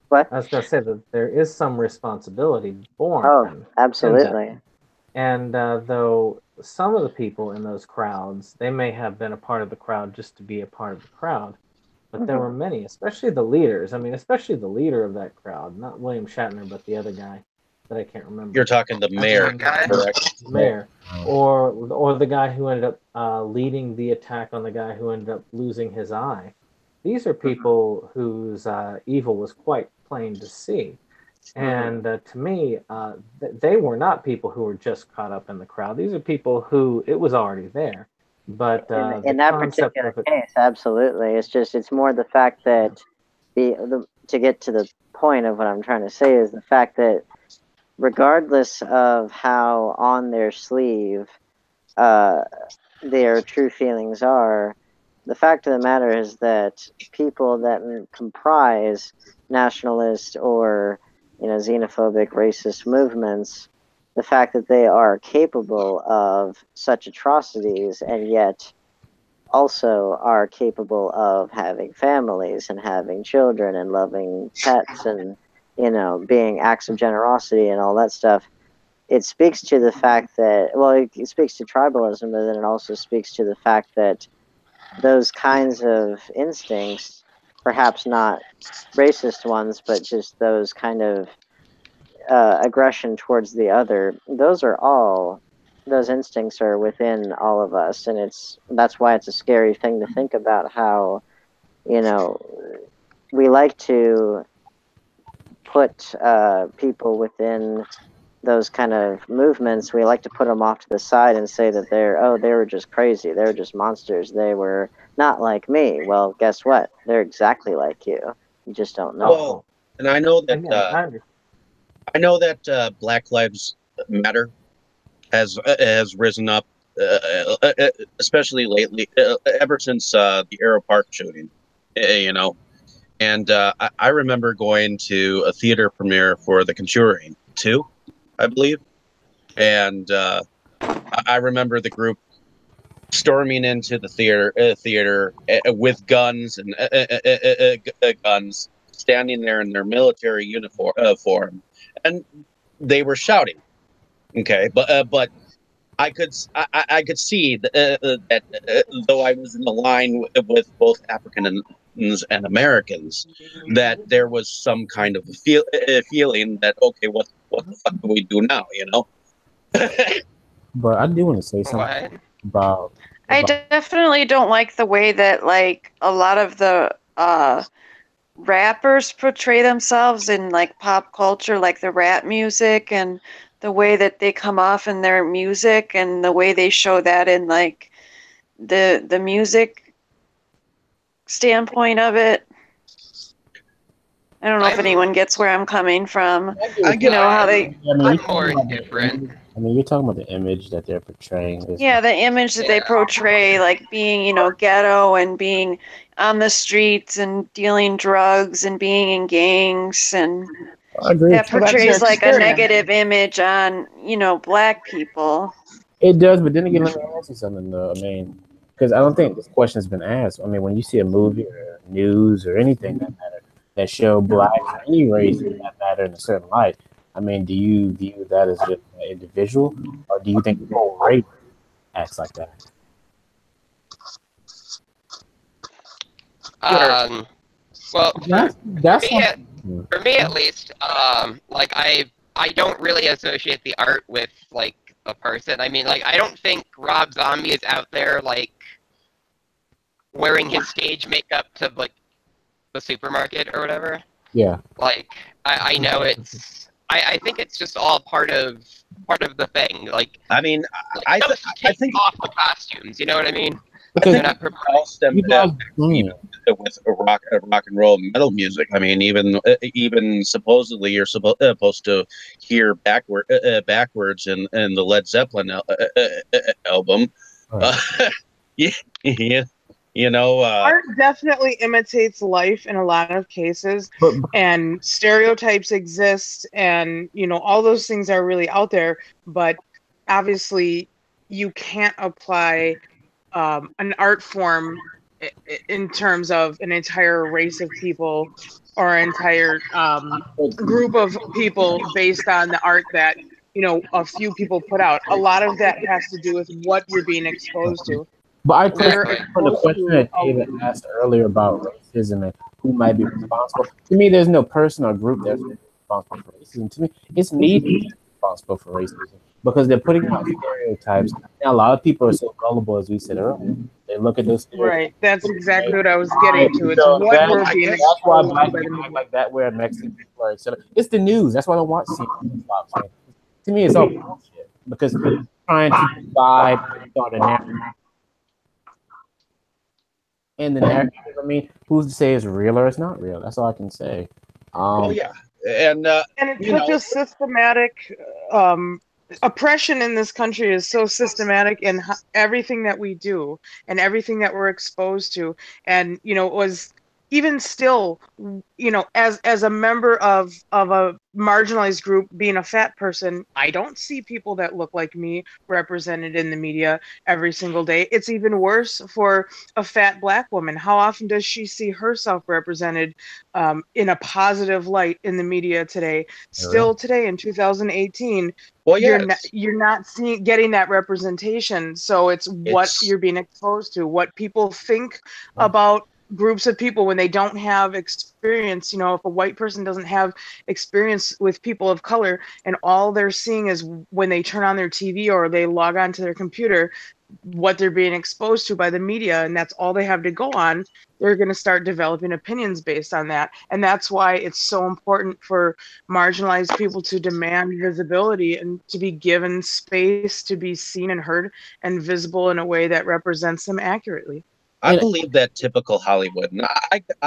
What? I was going to say that there is some responsibility born. Oh, absolutely. And though some of the people in those crowds, they may have been a part of the crowd just to be a part of the crowd, but there were many, especially the leaders. I mean, especially the leader of that crowd, not William Shatner, but the other guy that I can't remember. You're talking the mayor, correct? Mayor, or the guy who ended up leading the attack on the guy who ended up losing his eye. These are people whose evil was quite plain to see. And to me, they were not people who were just caught up in the crowd. These are people who it was already there. But in that particular case, absolutely. It's more the fact that to get to the point of what I'm trying to say is the fact that regardless of how on their sleeve their true feelings are, the fact of the matter is that people that comprise nationalist or xenophobic, racist movements, the fact that they are capable of such atrocities and yet also are capable of having families and having children and loving pets and being acts of generosity and all that stuff, it speaks to the fact that, well, it speaks to tribalism, but then it also speaks to the fact that those kinds of instincts, perhaps not racist ones, but just those kind of aggression towards the other, those instincts are within all of us, and that's why it's a scary thing to think about how we like to put people within those kind of movements. We like to put them off to the side and say that they were just crazy, they were just monsters, they were not like me. Well, guess what? They're exactly like you. You just don't know. Well, and I know that Black Lives Matter has risen up, especially lately, ever since the Arrow Park shooting. And I remember going to a theater premiere for The Conjuring 2, I believe, and I remember the group storming into the theater with guns and guns, standing there in their military uniform, and they were shouting, Okay, but I could see that though I was in the line with both Africans and Americans, that there was some kind of feeling that okay, what the fuck do we do now? You know? But I do want to say something What? about I about definitely don't like the way that like a lot of the rappers portray themselves in like pop culture, like the rap music and the way that they come off in their music and the way they show that in like the music standpoint of it. I don't know if I'm anyone gets where I'm coming from. I You get know how they, I mean, I'm you're more talking about the indifferent. image. I mean, you're talking about the image that they're portraying. yeah, the image that they Yeah. portray, like being, you know, ghetto and being on the streets and dealing drugs and being in gangs, and I agree that with you. Well, that's their portrays like a experience. negative image on, you know, black people. It does, but then again, let me ask you something though. I mean, because I don't think this question has been asked. I mean, when you see a movie or news or anything that matter that show blacks or any race for that matter in a certain light, I mean, do you view that as just an individual, or do you think the whole race acts like that? Well, That's me, something. for me at least, like I don't really associate the art with like a person. I mean, like I don't think Rob Zombie is out there like wearing his stage makeup to like the supermarket or whatever. Yeah. Like I know I think it's just all part of the thing. Like, I mean, I I take think off the costumes. You know what I mean? Because They're not all stem you guys, even with rock and roll metal music. I mean, even supposedly you're supposed to hear backwards in the Led Zeppelin album. right. Yeah, yeah, you know. Art definitely imitates life in a lot of cases, But and stereotypes exist, and you know all those things are really out there. But obviously, you can't apply an art form in terms of an entire race of people or an entire group of people based on the art that you know a few people put out. A lot of that has to do with what you're being exposed to. I We're think Exactly. from the exposed question to that David asked earlier about racism and who might be responsible, to me, there's no person or group that's responsible for racism. To me, it's media that's responsible for racism because they're putting out stereotypes. Now, a lot of people are so gullible, as we said earlier. They look at those stereotypes. right. That's They, exactly what I was getting to. It's so what we're being that's why exposed to black by the people act media. like that, where Mexican people are, etc. It's the news. That's why I don't watch CNN. Stop saying. To me, it's all bullshit because they're trying to divide on the narrative. And the narrative, I mean, who's to say it's real or it's not real? That's all I can say. Well, yeah, and And it's you such know, a systematic oppression in this country is so systematic in everything that we do and everything that we're exposed to. And you know, it was even still, you know, as a member of a marginalized group, being a fat person, I don't see people that look like me represented in the media every single day. It's even worse for a fat black woman. How often does she see herself represented in a positive light in the media today? Still today in 2018, well, you're not seeing getting that representation. So it's what it's you're being exposed to, what people think about groups of people when they don't have experience. You know, if a white person doesn't have experience with people of color and all they're seeing is when they turn on their TV or they log on to their computer what they're being exposed to by the media, and that's all they have to go on, they're going to start developing opinions based on that. And that's why it's so important for marginalized people to demand visibility and to be given space to be seen and heard and visible in a way that represents them accurately. I believe that typical Hollywood, and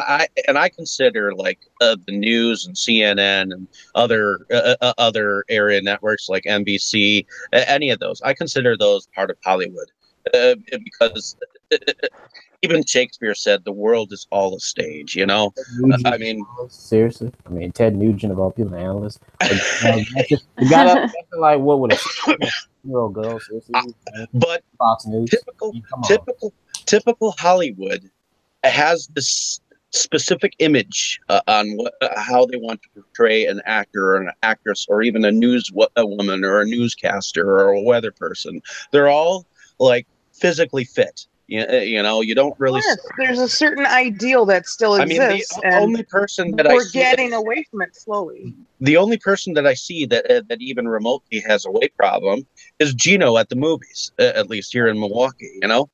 I consider like the news and CNN and other area networks like NBC, any of those. I consider those part of Hollywood because even Shakespeare said the world is all a stage. You know, I mean, seriously, I mean Ted Nugent of all people, an analyst. The guy that's like what would a 16-year-old girl? Seriously, but Fox News. typical Hollywood has this specific image on how they want to portray an actor or an actress or even a woman or a newscaster or a weather person. They're all like physically fit. You know, you don't really. Yes, there's a certain ideal that still I mean, the exists, and only person that I we're see getting away from it slowly. the only person that I see that even remotely has a weight problem is Gino at the movies, at least here in Milwaukee. You know.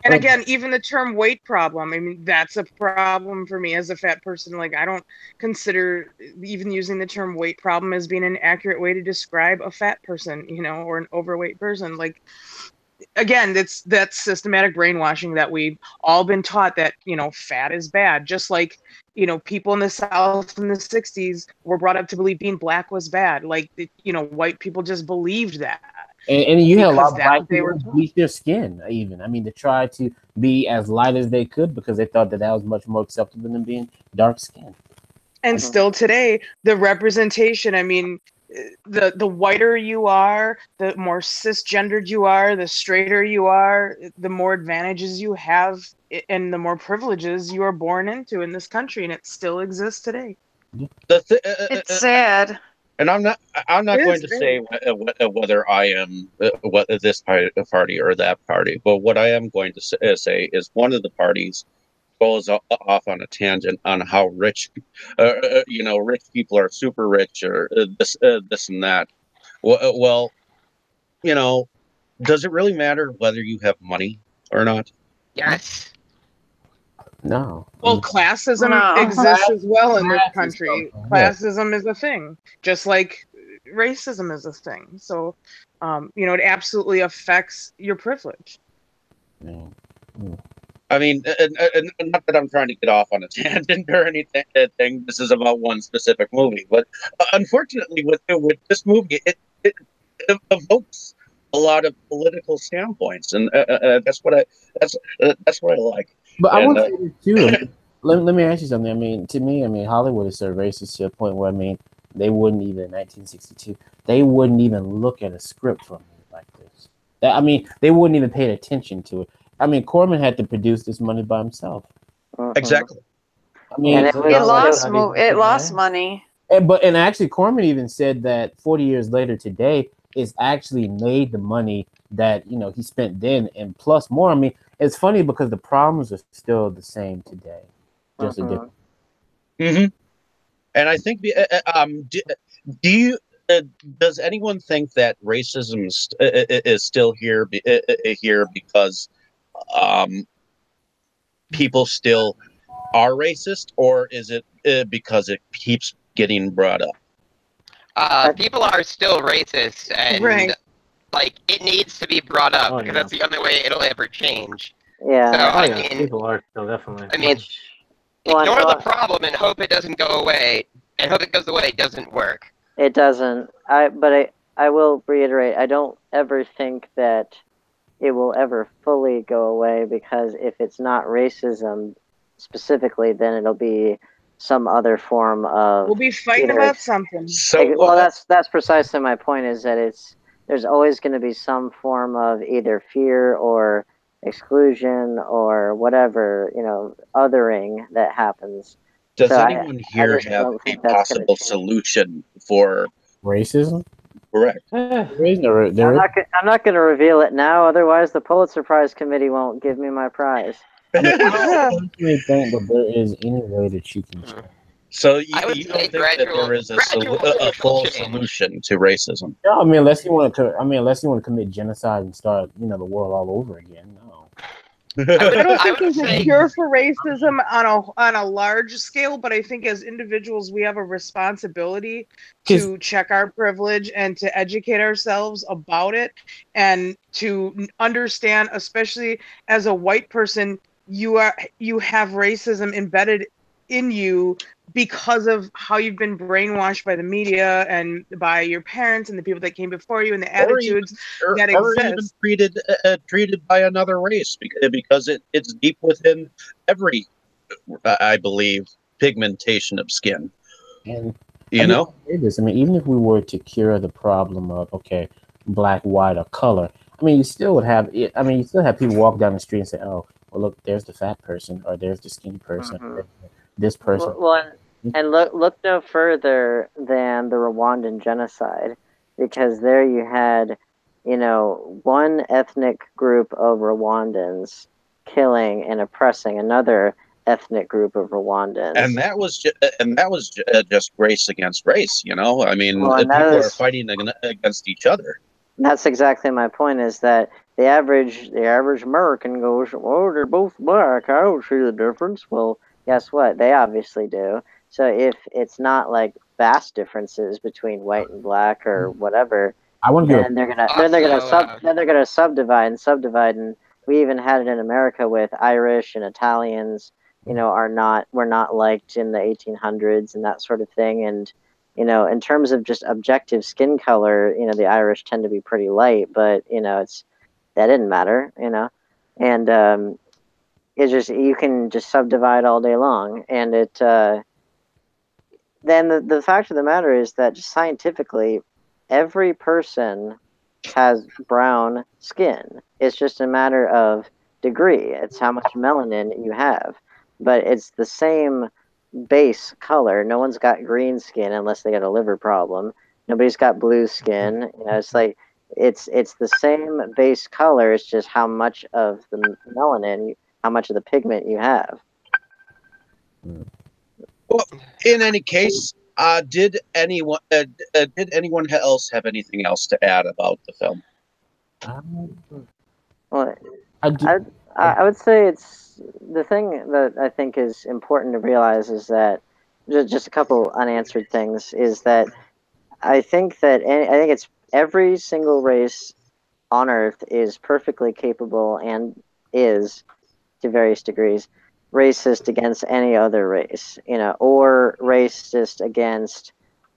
And again, even the term weight problem, I mean, that's a problem for me as a fat person. Like, I don't consider even using the term weight problem as being an accurate way to describe a fat person, you know, or an overweight person. Like, again, that's systematic brainwashing that we've all been taught that, you know, fat is bad. Just like, you know, people in the South in the 60s were brought up to believe being black was bad. Like, you know, white people just believed that. And you had a lot of Because black that's what they were people taught. bleach their skin, even. I mean, to try to be as light as they could because they thought that was much more acceptable than being dark skinned. And still today, the representation, I mean, the whiter you are, the more cisgendered you are, the straighter you are, the more advantages you have, and the more privileges you are born into in this country, and it still exists today. It's sad. And I'm not It going is to very- say whether I am this party or that party, but what I am going to say is one of the parties goes off on a tangent on how rich, you know, rich people are super rich or this and that. Well, you know, does it really matter whether you have money or not? Yes. No. Well, classism No. exists as well in this Class is country. something, yeah. Classism is a thing, just like racism is a thing. So, you know, it absolutely affects your privilege. I mean, not that I'm trying to get off on a tangent or anything. This is about one specific movie, but unfortunately, with this movie, it evokes a lot of political standpoints, and that's what I like. But I And, would say this too. I mean, let me ask you something. I mean, to me, I mean, Hollywood is so racist to a point where, I mean, they wouldn't even, in 1962, they wouldn't even look at a script for a movie like this. I mean, they wouldn't even pay attention to it. I mean, Corman had to produce this money by himself. Exactly. I mean, And Is it it It was not like lost that even it lost today? money. and actually, Corman even said that 40 years later today, it's actually made the money that, you know, he spent then and plus more. I mean, it's funny because the problems are still the same today, just a different. Mm-hmm. And I think, do you? Does anyone think that racism is still here here because people still are racist, or is it because it keeps getting brought up? People are still racist, and Right. like it needs to be brought up Oh, because yeah. that's the only way it'll ever change. Yeah. So Oh I yeah, mean, people are still definitely. I mean, Well, ignore well, the problem and hope it doesn't go away, and hope it goes away doesn't work. it doesn't. I will reiterate. I don't ever think that it will ever fully go away because if it's not racism specifically, then it'll be some other form of. We'll be fighting either about something. So, well, that's precisely my point. Is that there's always going to be some form of either fear or exclusion or whatever, you know, othering that happens. does So anyone here just have don't a think that's gonna possible change. solution for Racism? correct? There is no. There I'm not going to reveal it now, otherwise the Pulitzer Prize committee won't give me my prize. I don't really think that there is any way that you can change. So I would you say don't think that there is gradual a social full change. solution to racism? No, I mean, unless you want to. I mean, unless you want to commit genocide and start, you know, the world all over again. No. I don't I think would there's a say cure for racism on a large scale, but I think as individuals we have a responsibility to check our privilege and to educate ourselves about it and to understand, especially as a white person, you have racism embedded in you because of how you've been brainwashed by the media and by your parents and the people that came before you and the attitudes that or even exist. treated by another race because it's deep within every, I believe, pigmentation of skin. And You know, say this. I mean, even if we were to cure the problem of black, white, or color, I mean, you still would have. I mean, you still have people walk down the street and say, "Oh, well, look, there's the fat person, or there's the skinny person, Mhm. or this person. Well, and look no further than the Rwandan genocide, because there you had, one ethnic group of Rwandans killing and oppressing another ethnic group of Rwandans. And that was just race against race. I mean, Well, and people are fighting against each other. that's exactly my point. Is that the average American goes, "Oh, they're both black. I don't see the difference." Well, guess what? They obviously do. So if it's not like vast differences between white and black or whatever, I want to give then they're gonna subdivide, and we even had it in America with Irish and Italians. Were not liked in the 1800s and that sort of thing. And in terms of just objective skin color, the Irish tend to be pretty light, but that didn't matter. And it's just you can just subdivide all day long, and it. Then the fact of the matter is that just scientifically, every person has brown skin. It's just a matter of degree. It's how much melanin you have, but it's the same base color. No one's got green skin unless they got a liver problem. Nobody's got blue skin. It's like it's the same base color. It's just how much of the melanin, how much of the pigment you have. Well, in any case, did anyone else have anything else to add about the film? Well, I do. I would say it's the thing that I think is important to realize is that just a couple unanswered things is that I think it's every single race on Earth is perfectly capable and is to various degrees racist against any other race, or racist against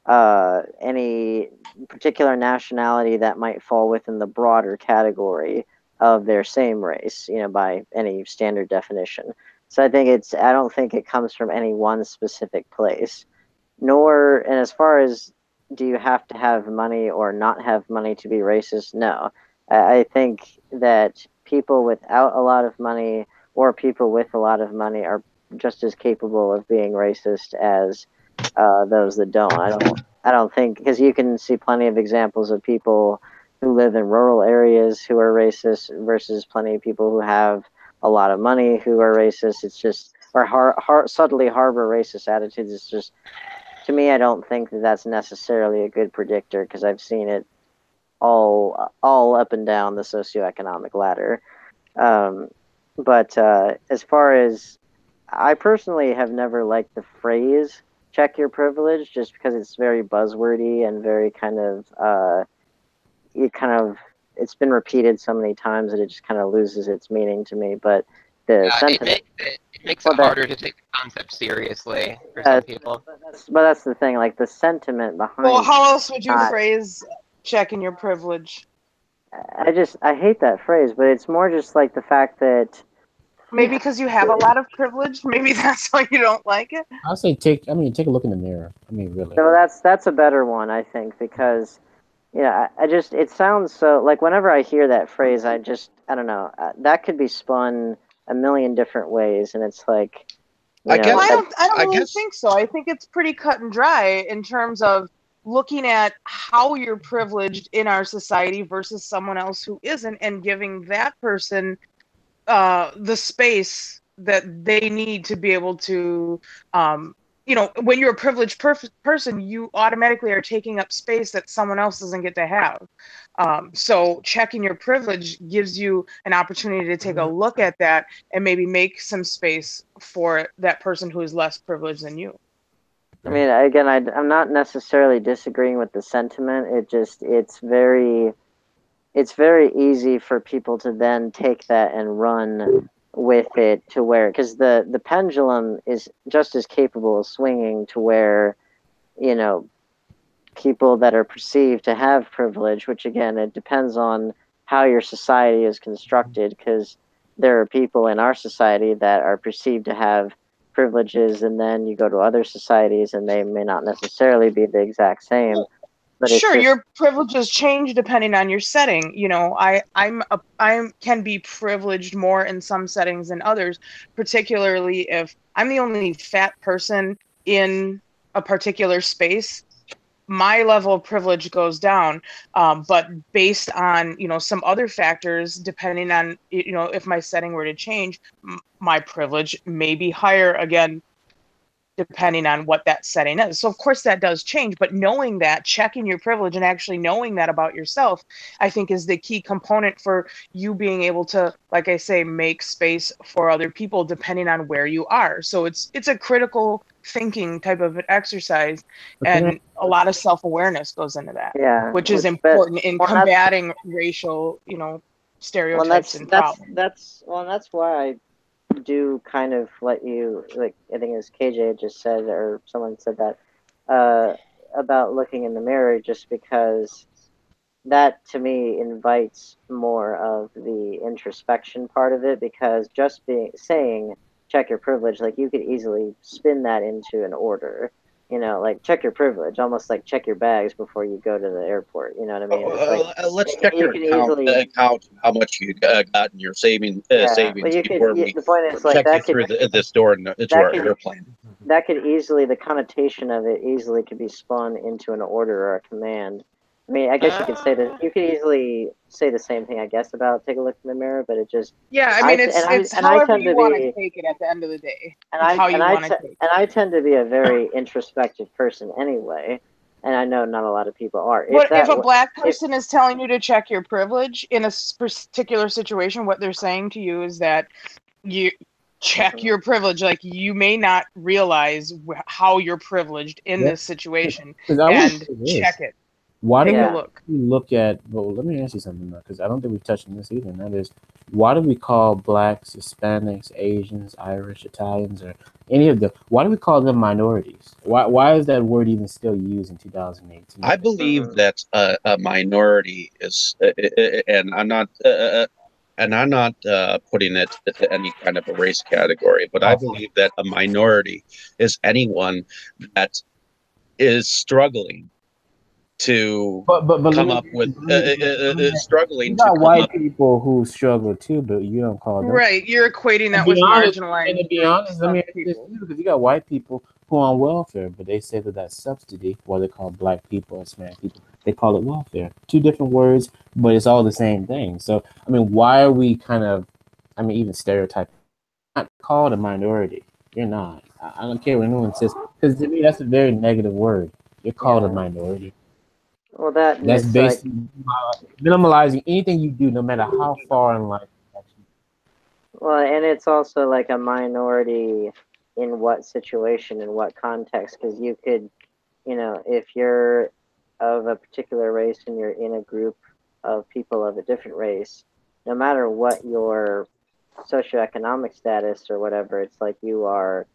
any particular nationality that might fall within the broader category of their same race, by any standard definition. So I don't think it comes from any one specific place, and as far as do you have to have money or not have money to be racist? No. I think that people without a lot of money or people with a lot of money are just as capable of being racist as those that don't. I don't think, because you can see plenty of examples of people who live in rural areas who are racist versus plenty of people who have a lot of money who are racist. It's just or subtly harbor racist attitudes. It's just, to me, I don't think that that's necessarily a good predictor, because I've seen it all up and down the socioeconomic ladder. But as far as I personally have never liked the phrase "check your privilege," just because it's very buzzwordy and very it's been repeated so many times that it just kind of loses its meaning to me. But the sentiment it makes it harder to take the concept seriously for some people. But that's the thing, like the sentiment behind. Well, how else would you phrase checking your privilege? I hate that phrase, but it's more just like the fact that maybe because you have a lot of privilege, maybe that's why you don't like it. I'll say take a look in the mirror. I mean, really. So that's a better one, I think, because it sounds so like whenever I hear that phrase, I don't know, that could be spun a million different ways, and it's like I don't really think so. I think it's pretty cut and dry in terms of looking at how you're privileged in our society versus someone else who isn't, and giving that person the space that they need to be able to, when you're a privileged person, you automatically are taking up space that someone else doesn't get to have. So checking your privilege gives you an opportunity to take a look at that and maybe make some space for that person who is less privileged than you. I mean, again, I'm not necessarily disagreeing with the sentiment. It's very easy for people to then take that and run with it to where, because the pendulum is just as capable of swinging to where, people that are perceived to have privilege, which again, it depends on how your society is constructed, because there are people in our society that are perceived to have privileges, and then you go to other societies and they may not necessarily be the exact same. But it's Sure, just, your privileges change depending on your setting. You know, I can be privileged more in some settings than others, particularly if I'm the only fat person in a particular space. My level of privilege goes down, but based on, you know, some other factors, depending on, you know, if my setting were to change, my privilege may be higher again, depending on what that setting is. So of course that does change, but knowing that, checking your privilege and actually knowing that about yourself, I think is the key component for you being able to, like I say, make space for other people depending on where you are. So it's a critical thinking type of an exercise, and a lot of self-awareness goes into that, yeah, which is but important in well, that's combating racial, you know, well, stereotypes and problems. that's why I do kind of let you, like, I think it was KJ just said, or someone said that, uh, about looking in the mirror, just because that to me invites more of the introspection part of it, because just being saying check your privilege, like, you could easily spin that into an order, like check your privilege, almost like check your bags before you go to the airport, you know what I mean? It's like Let's check you your can easily, account, how much you got in your yeah, well, savings before we the point is, like, check you through this door into that our could airplane. that could easily, the connotation of it easily could be spun into an order or a command. I mean, I guess you could say that, you could easily say the same thing, I guess, about take a look in the mirror, but it just, Yeah, I mean, it's and I however tend you to want to be, take it at the end of the day. and It's I how and you I want to te- take it. and I tend to be a very introspective person anyway, and I know not a lot of people are. What if a black If person is telling you to check your privilege in a particular situation? What they're saying to you is that you check your privilege. Like, you may not realize how you're privileged in Yeah. this situation, Because I would and say this. check it. Why do Take Yeah. a look. we look at? Well, let me ask you something though, because I don't think we've touched on this either. And that is, why do we call blacks, Hispanics, Asians, Irish, Italians, or any of them? Why do we call them minorities? Why is that word even still used in 2018? I believe that a minority is, and I'm not putting it into any kind of a race category, but I believe that a minority is anyone that is struggling to But come up with struggling you to got come white up. people who struggle too, but you don't call them. Right, you're equating To that be with honest, marginalized and to be groups honest, let me of ask you this people. too, because you got white people who are on welfare, but they say that that's subsidy, what they call black people or Hispanic people. They call it welfare. Two different words, but it's all the same thing. So, I mean, why are we kind of, I mean, even stereotyping? Not called a minority. You're not. I don't care what anyone says, because to me, that's a very negative word. You're called a Yeah. minority. Well, that, and That's it's like, basically minimalizing anything you do, no matter how far in life. well, and it's also like a minority in what situation, in what context, because you could, if you're of a particular race and you're in a group of people of a different race, no matter what your socioeconomic status or whatever, it's like you're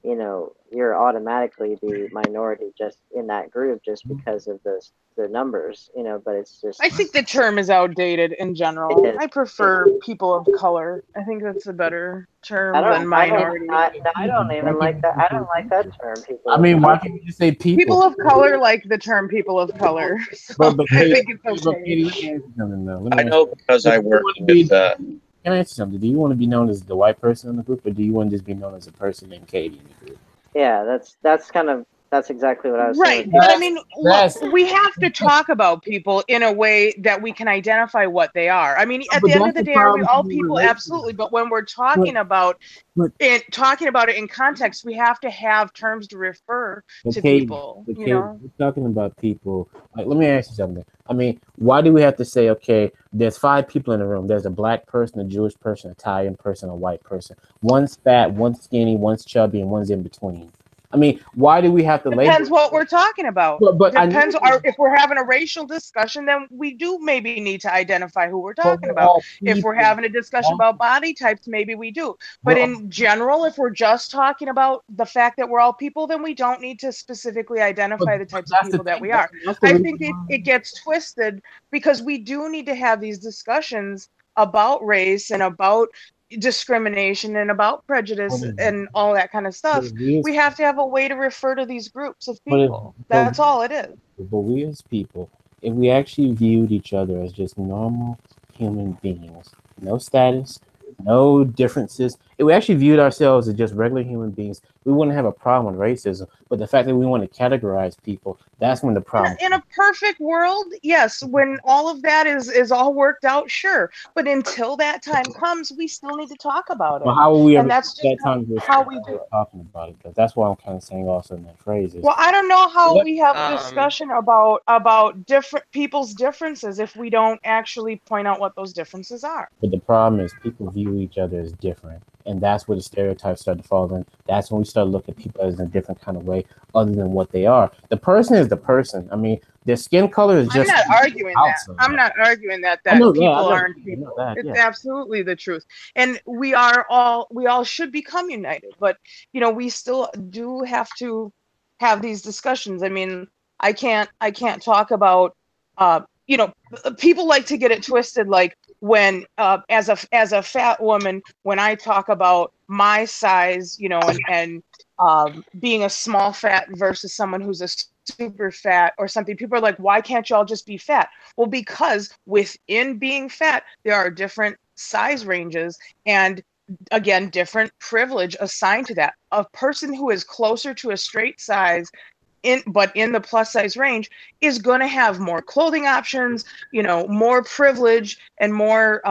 automatically the minority just in that group, just because of the numbers, but it's just, I think the term is outdated in general. it I prefer people of color. I think that's a better term than minority. I don't even like that. I don't like that term, people I of mean, why color. can't you just say people? People of color like the term people of color. So But I Katie, think it's okay. Katie, let me ask you something though. Let I me ask know you. because Do I you work want to with. be? Can I ask you something? Do you want to be known as the white person in the group, or do you want to just be known as a person named Katie in the group? Yeah, that's exactly what I was saying. Right. With But I people. mean, look, That's we have to talk about people in a way that we can identify what they are. I mean, at but the end of that's the the day, are we problem all when you people? relate to Absolutely. them. But when we're But talking about it in context, we have to have terms to refer to Katie, people, but you Katie, know? we're talking about people. Like, let me ask you something. I mean, why do we have to say, okay, there's 5 people in the room. There's a black person, a Jewish person, an Italian person, a white person. One's fat, one's skinny, one's chubby, and one's in between. I mean, why do we have to label? Depends what we're talking about. But I Depends. know, If we're having a racial discussion, then we do maybe need to identify who we're but talking we're about. all If we're people. having a discussion about body types, maybe we do. But We're all, in general, if we're just talking about the fact that we're all people, then we don't need to specifically identify the but types of that's the people that thing. we are. That's the I reason think why. it gets twisted because we do need to have these discussions about race and about discrimination and about prejudice But if, and all that kind of but stuff, if we as, we have to have a way to refer to these groups of but if, people. That's all it is. but we as people, if we actually viewed each other as just normal human beings, no status, no differences, if we actually viewed ourselves as just regular human beings, we wouldn't have a problem with racism. But the fact that we want to categorize people, that's when the problem. In a perfect world, yes, when all of that is all worked out, sure. But until that time comes, we still need to talk about it. Well, how will we ever And that's just that time we're how we do it. talking about it? Though? That's why I'm kind of saying also in that phrase is Well, I don't know how What- we have a discussion about different people's differences if we don't actually point out what those differences are. but the problem is people view each other as different, and that's where the stereotypes start to fall in. That's when we start looking at people as in a different kind of way, other than what they are. The person is the person. I mean, their skin color is just. I'm not arguing that. outside. I'm not arguing that I know, yeah, people I know, aren't I people. know that, It's yeah. absolutely the truth. And we all should become united. But we still do have to have these discussions. I mean, I can't talk about people like to get it twisted, like when as a fat woman, when I talk about my size, and being a small fat versus someone who's a super fat or something, people are like, why can't y'all just be fat? Well, because within being fat, there are different size ranges and again, different privilege assigned to that. A person who is closer to a straight size but in the plus size range is going to have more clothing options, more privilege and more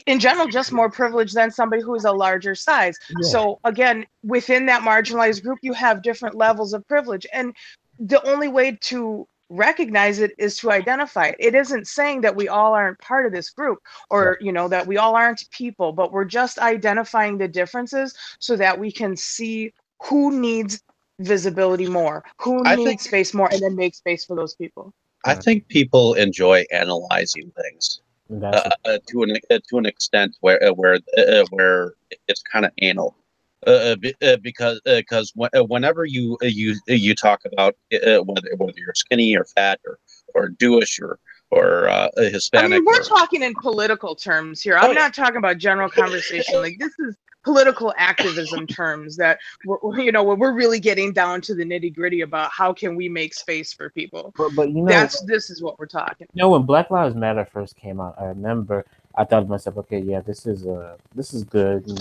in general, just more privilege than somebody who is a larger size. Yeah. So again, within that marginalized group, you have different levels of privilege. And the only way to recognize it is to identify it. It isn't saying that we all aren't part of this group or, that we all aren't people, but we're just identifying the differences so that we can see who needs visibility more, who needs space more, and then make space for those people. I think people enjoy analyzing things to an extent where it's kind of anal, because whenever you talk about whether you're skinny or fat or Jewish or Hispanic. I mean, we're talking in political terms here. I'm not talking about general conversation. Like, this is political activism terms that we're really getting down to the nitty gritty about how can we make space for people. But this is what we're talking. When Black Lives Matter first came out, I remember I thought to myself, okay, yeah, this is good.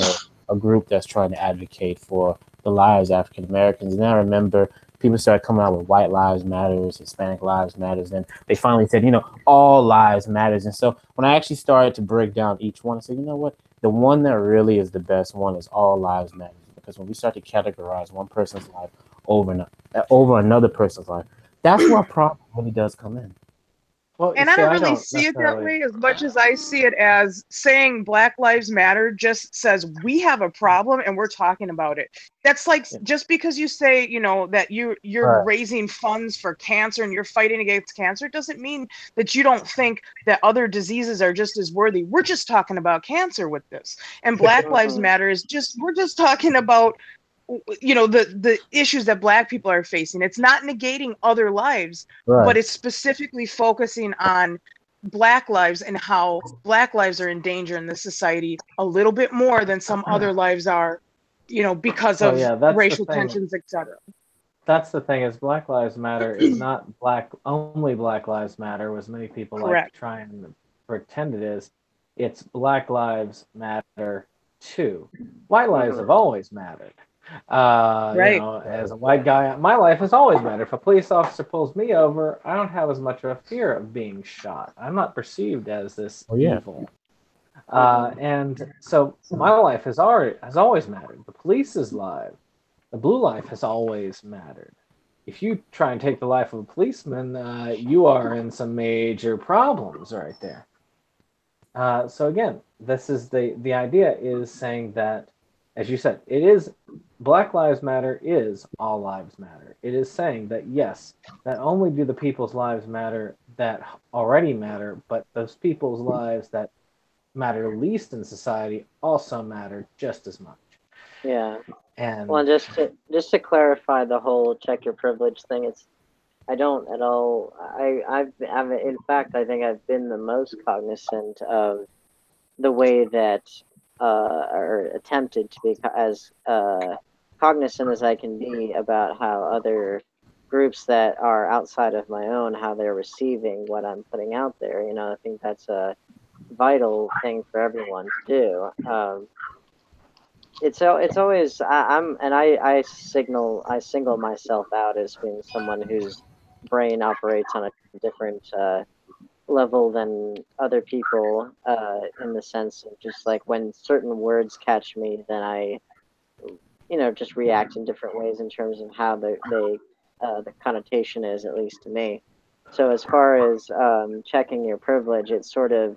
A group that's trying to advocate for the lives of African Americans. And I remember people started coming out with White Lives Matters, Hispanic Lives Matters, and they finally said, all lives matters. And so when I actually started to break down each one, I said, you know what? The one that really is the best one is all lives matter, because when we start to categorize one person's life over another person's life, that's where a problem really does come in. Well, and I don't really see it that way as much as I see it as saying Black Lives Matter just says we have a problem and we're talking about it. That's like just because you say, that you're raising funds for cancer and you're fighting against cancer doesn't mean that you don't think that other diseases are just as worthy. We're just talking about cancer with this. And Black Lives Matter is we're just talking about the issues that Black people are facing. It's not negating other lives, but it's specifically focusing on Black lives and how Black lives are in danger in this society a little bit more than some other lives are, because of racial tensions, etc. That's the thing, is Black Lives Matter is not only Black Lives Matter, as many people like to try and pretend it is. It's Black Lives Matter too. White lives have always mattered. As a white guy, my life has always mattered. If a police officer pulls me over, I don't have as much of a fear of being shot. I'm not perceived as this evil. And so my life has always mattered. The police's life, the blue life, has always mattered. If you try and take the life of a policeman, you are in some major problems right there. So again, this is the idea is saying that, as you said, it is Black Lives Matter is all lives matter. It is saying that, yes, not only do the people's lives matter that already matter, but those people's lives that matter least in society also matter just as much. Yeah. And well, just to clarify the whole check your privilege thing, I don't at all. I've in fact, I think I've been the most cognizant of the way that or attempted to be as cognizant as I can be about how other groups that are outside of my own, how they're receiving what I'm putting out there. I think that's a vital thing for everyone to do. It's always I single myself out as being someone whose brain operates on a different level than other people, in the sense of just like when certain words catch me, then I just react in different ways in terms of how the connotation is, at least to me. So as far as checking your privilege, it's sort of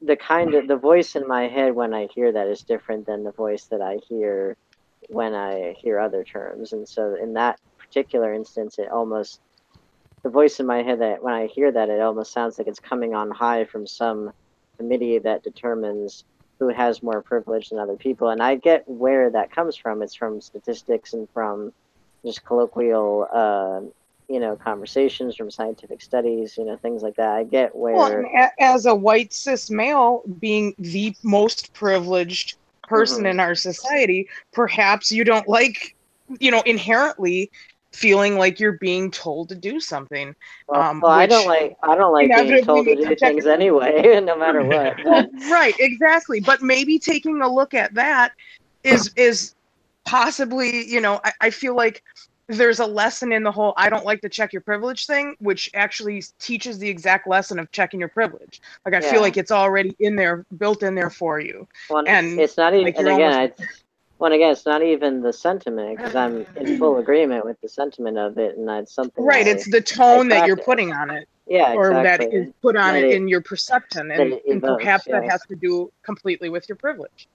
the voice in my head when I hear that is different than the voice that I hear when I hear other terms. And so in that particular instance, the voice in my head, that when I hear that, it almost sounds like it's coming on high from some committee that determines who has more privilege than other people. And I get where that comes from. It's from statistics and from just colloquial conversations, from scientific studies, things like that. I get where. Well, as a white cis male, being the most privileged person in our society, perhaps you don't like, inherently feeling like you're being told to do something. Well, I don't like being told to do things anyway, no matter what. Well, right, exactly. But maybe taking a look at that is possibly, I feel like there's a lesson in the whole I don't like to check your privilege thing, which actually teaches the exact lesson of checking your privilege. Like, I feel like it's already in there, built in there for you. Well, and it's not even, and again, it's not even the sentiment, because I'm in full agreement with the sentiment of it, and that's something. Right, it's the tone that you're putting on it. Yeah, exactly. Or that is put on it in your perception, and perhaps that has to do completely with your privilege.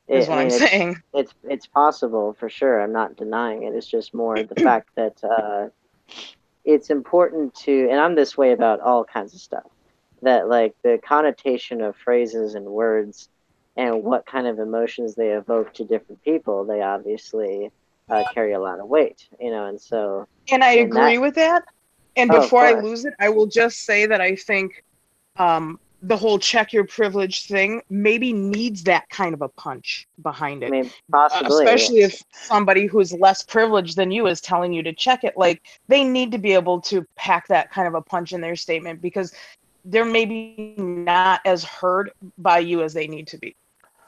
Is what I'm saying. It's possible, for sure. I'm not denying it. It's just more the fact that it's important to, and I'm this way about all kinds of stuff, that like the connotation of phrases and words and what kind of emotions they evoke to different people, they obviously carry a lot of weight, and so. And I agree with that. And before I lose it, I will just say that I think the whole check your privilege thing maybe needs that kind of a punch behind it. I mean, possibly. Especially if somebody who's less privileged than you is telling you to check it. Like, they need to be able to pack that kind of a punch in their statement, because they're maybe not as heard by you as they need to be.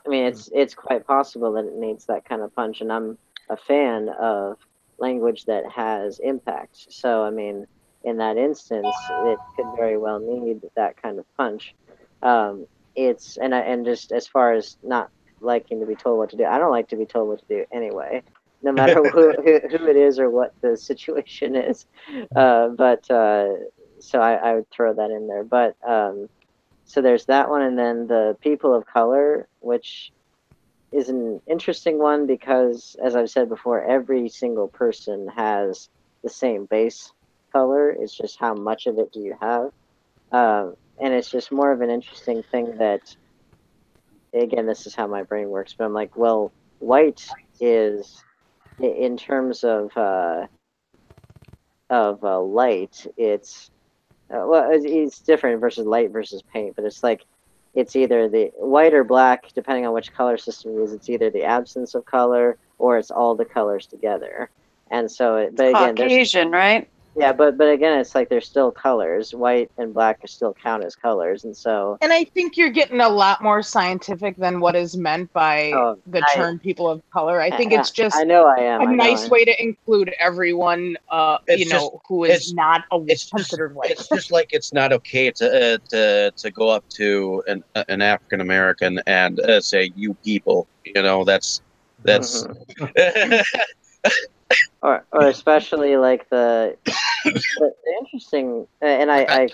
I mean, it's quite possible that it needs that kind of punch, and I'm a fan of language that has impact. So, I mean, in that instance, it could very well need that kind of punch. It's and just as far as not liking to be told what to do, I don't like to be told what to do anyway, no matter who it is or what the situation is. So I would throw that in there. But so there's that one, and then the people of color, which is an interesting one because, as I've said before, every single person has the same base color. It's just how much of it do you have, and it's just more of an interesting thing that, again, this is how my brain works, but I'm like, well, white is, in terms of light, it's it's different versus light versus paint, but it's like it's either the white or black, depending on which color system you use. It's either the absence of color or it's all the colors together. And so, but again, Caucasian, right? Yeah, but again, it's like there's still colors. White and black still count as colors, and so. And I think you're getting a lot more scientific than what is meant by the term "people of color." I think it's just a nice way to include everyone, who is not considered white. It's just like it's not okay to go up to an African American and say "you people." That's. Or especially like the interesting, and I'm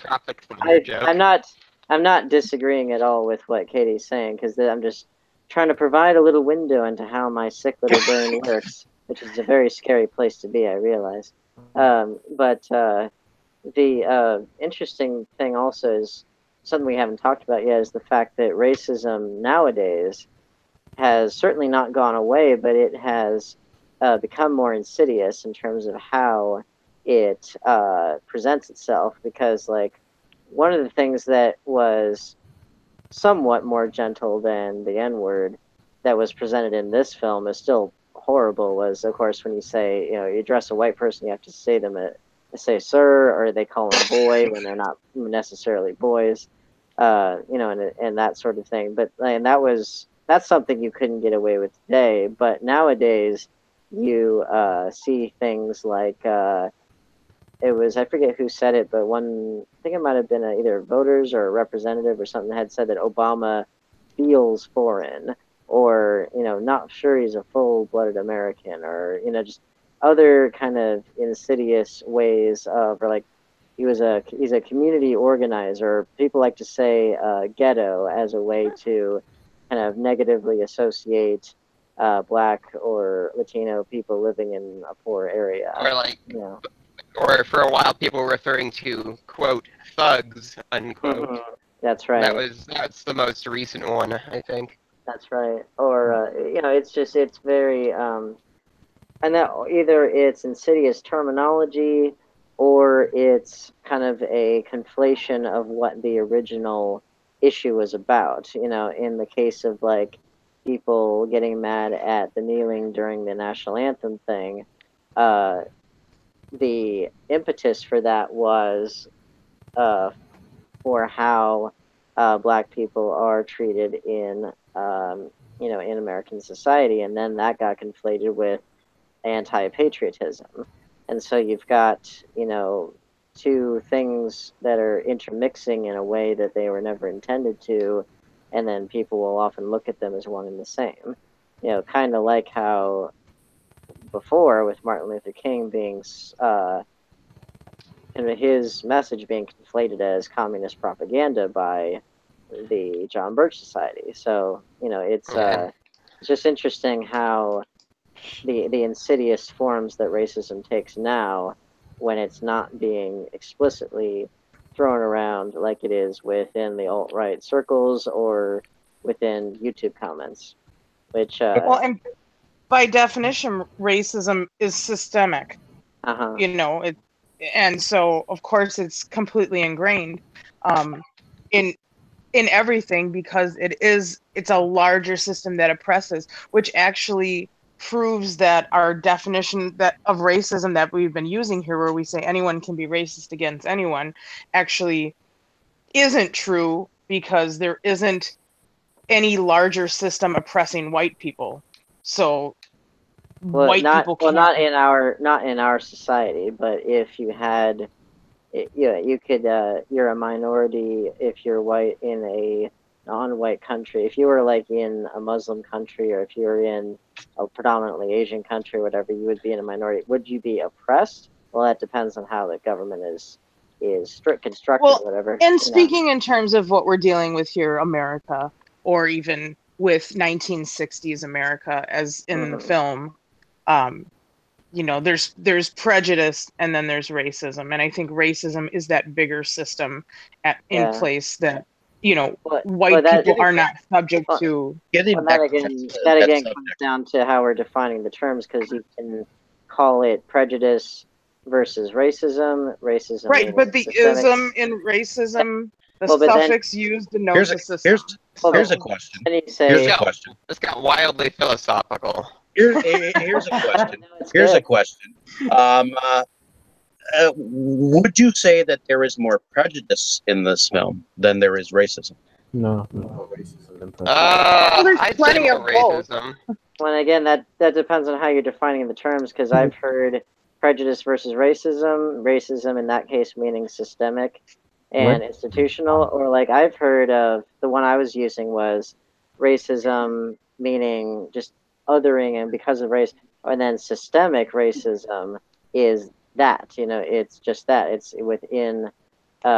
not disagreeing at all with what Katie's saying, because I'm just trying to provide a little window into how my sick little brain works, which is a very scary place to be, I realize. But the interesting thing also is something we haven't talked about yet, is the fact that racism nowadays has certainly not gone away, but it has become more insidious in terms of how it presents itself. Because, like, one of the things that was somewhat more gentle than the N-word that was presented in this film is still horrible. Was, of course, when you say, you address a white person, you have to say sir, or they call them boy when they're not necessarily boys, and that sort of thing. But and that's something you couldn't get away with today. But nowadays, you see things like it was, I forget who said it, but I think it might have been either voters or a representative or something had said that Obama feels foreign, or not sure he's a full-blooded American, or just other kind of insidious ways of, or like he's a community organizer. People like to say ghetto as a way to kind of negatively associate Black or Latino people living in a poor area. Or like, or for a while, people were referring to, quote, thugs, unquote. Mm-hmm. That's right. That's the most recent one, I think. That's right. Or it's very and that either it's insidious terminology, or it's kind of a conflation of what the original issue was about. In the case of like people getting mad at the kneeling during the national anthem thing, the impetus for that was for how Black people are treated in in American society, and then that got conflated with anti-patriotism, and so you've got two things that are intermixing in a way that they were never intended to, and then people will often look at them as one and the same. Kind of like how before with Martin Luther King being his message being conflated as communist propaganda by the John Birch Society. So it's just interesting how the insidious forms that racism takes now, when it's not being explicitly thrown around like it is within the alt-right circles or within YouTube comments, which and by definition, racism is systemic. And so of course it's completely ingrained in everything, because it's a larger system that oppresses, which actually proves that our definition of racism that we've been using here, where we say anyone can be racist against anyone, actually isn't true, because there isn't any larger system oppressing white people. So not in our society, but if you had, you could you're a minority if you're white in a non-white country. If you were like in a Muslim country, or if you were in a predominantly Asian country or whatever, you would be in a minority. Would you be oppressed? Well, that depends on how the government is constructed, or whatever. And speaking in terms of what we're dealing with here, America, or even with 1960s America, as in the film, there's prejudice, and then there's racism, and I think racism is that bigger system in place that white people are not subject to. That again comes down to how we're defining the terms, because you can call it prejudice versus racism. Right, but the ism in racism, the suffix used denotes a system. Here's a question. This got wildly philosophical. Here's a question. Would you say that there is more prejudice in this film than there is racism? No racism. There's plenty of racism. Well, again, that depends on how you're defining the terms, because I've heard prejudice versus racism. Racism in that case meaning systemic and institutional, or like I've heard of, the one I was using was racism meaning just othering and because of race, and then systemic racism is that, it's just that, it's within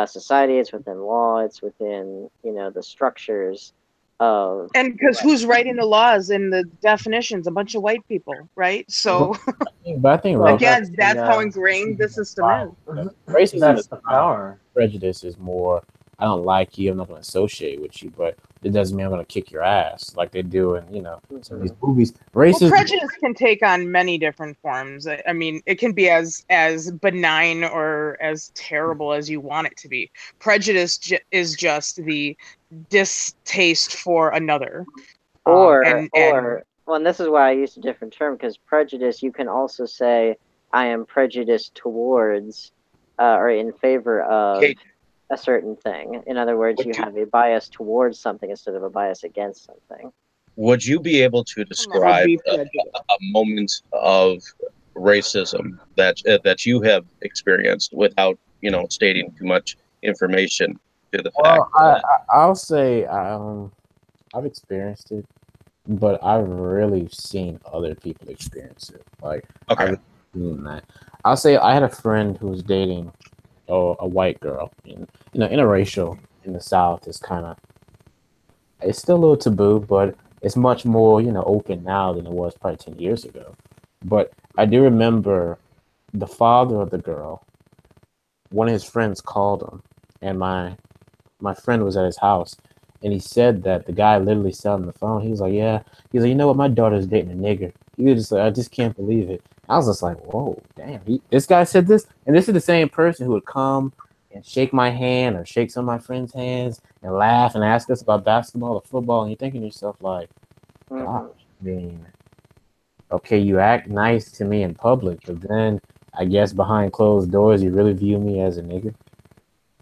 society, it's within law, it's within the structures of, and because who's writing the laws and the definitions? A bunch of white people, right? So but I think again, that's how ingrained the system is. Racism is the power. Prejudice is more, I don't like you, I'm not going to associate with you. But it doesn't mean I'm gonna kick your ass like they do in some of these movies. Racism. Well, prejudice can take on many different forms. I mean, it can be as benign or as terrible as you want it to be. Prejudice is just the distaste for another. Well, and this is why I used a different term, because prejudice, you can also say, I am prejudiced towards or in favor of a certain thing. In other words, you have a bias towards something instead of a bias against something. Would you be able to describe a moment of racism that you have experienced without, stating too much information to the fact? I'll say I've experienced it, but I've really seen other people experience it. Like, okay, I'll say I had a friend who was dating a white girl. Interracial in the South is it's still a little taboo, but it's much more open now than it was probably 10 years ago. But I do remember the father of the girl. One of his friends called him, and my friend was at his house, and he said that the guy literally said on the phone, he was like, yeah, he's like, you know what, my daughter's dating a nigger. He was just like, I just can't believe it. I was just like, whoa, damn, this guy said this? And this is the same person who would come and shake my hand or shake some of my friends' hands and laugh and ask us about basketball or football, and you're thinking to yourself, like, gosh, I mean, okay, you act nice to me in public, but then I guess behind closed doors, you really view me as a nigger?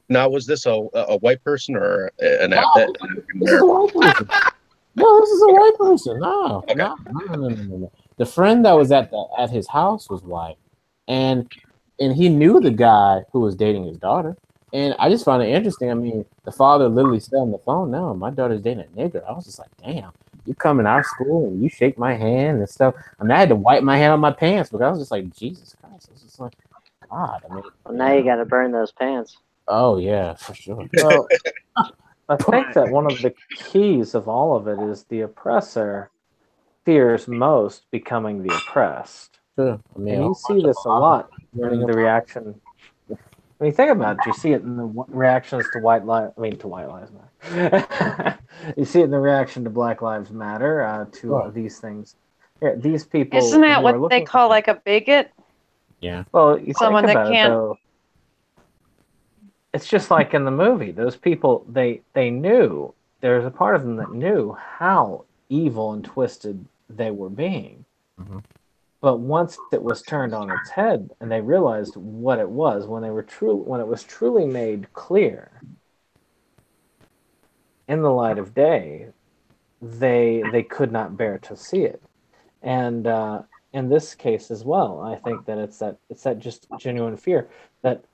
Now, was this a white person or an This is a white person. No, this is a white person. No. The friend that was at his house was white, and he knew the guy who was dating his daughter. And I just found it interesting. I mean, the father literally said on the phone, "No, my daughter's dating a nigger." I was just like, "Damn, you come in our school and you shake my hand and stuff." I mean, I had to wipe my hand on my pants because I was just like, "Jesus Christ!" I was just like, "God." I mean, well, now you got to burn those pants. Oh yeah, for sure. Well, I think that one of the keys of all of it is the oppressor fears most becoming the oppressed. Sure. I mean, and you see this a lot in the reaction. I mean, think about it. You see it in the reactions to White Lives Matter. You see it in the reaction to Black Lives Matter, to these things. Yeah, these people. Isn't that what they call like a bigot? Yeah. Well, you someone think that about can't. It, though, it's just like in the movie. Those people, they knew. There's a part of them that knew how evil and twisted they were being. Mm-hmm. But once it was turned on its head, and they realized what it was, when it was truly made clear in the light of day, they could not bear to see it. And in this case as well, I think that it's that just genuine fear that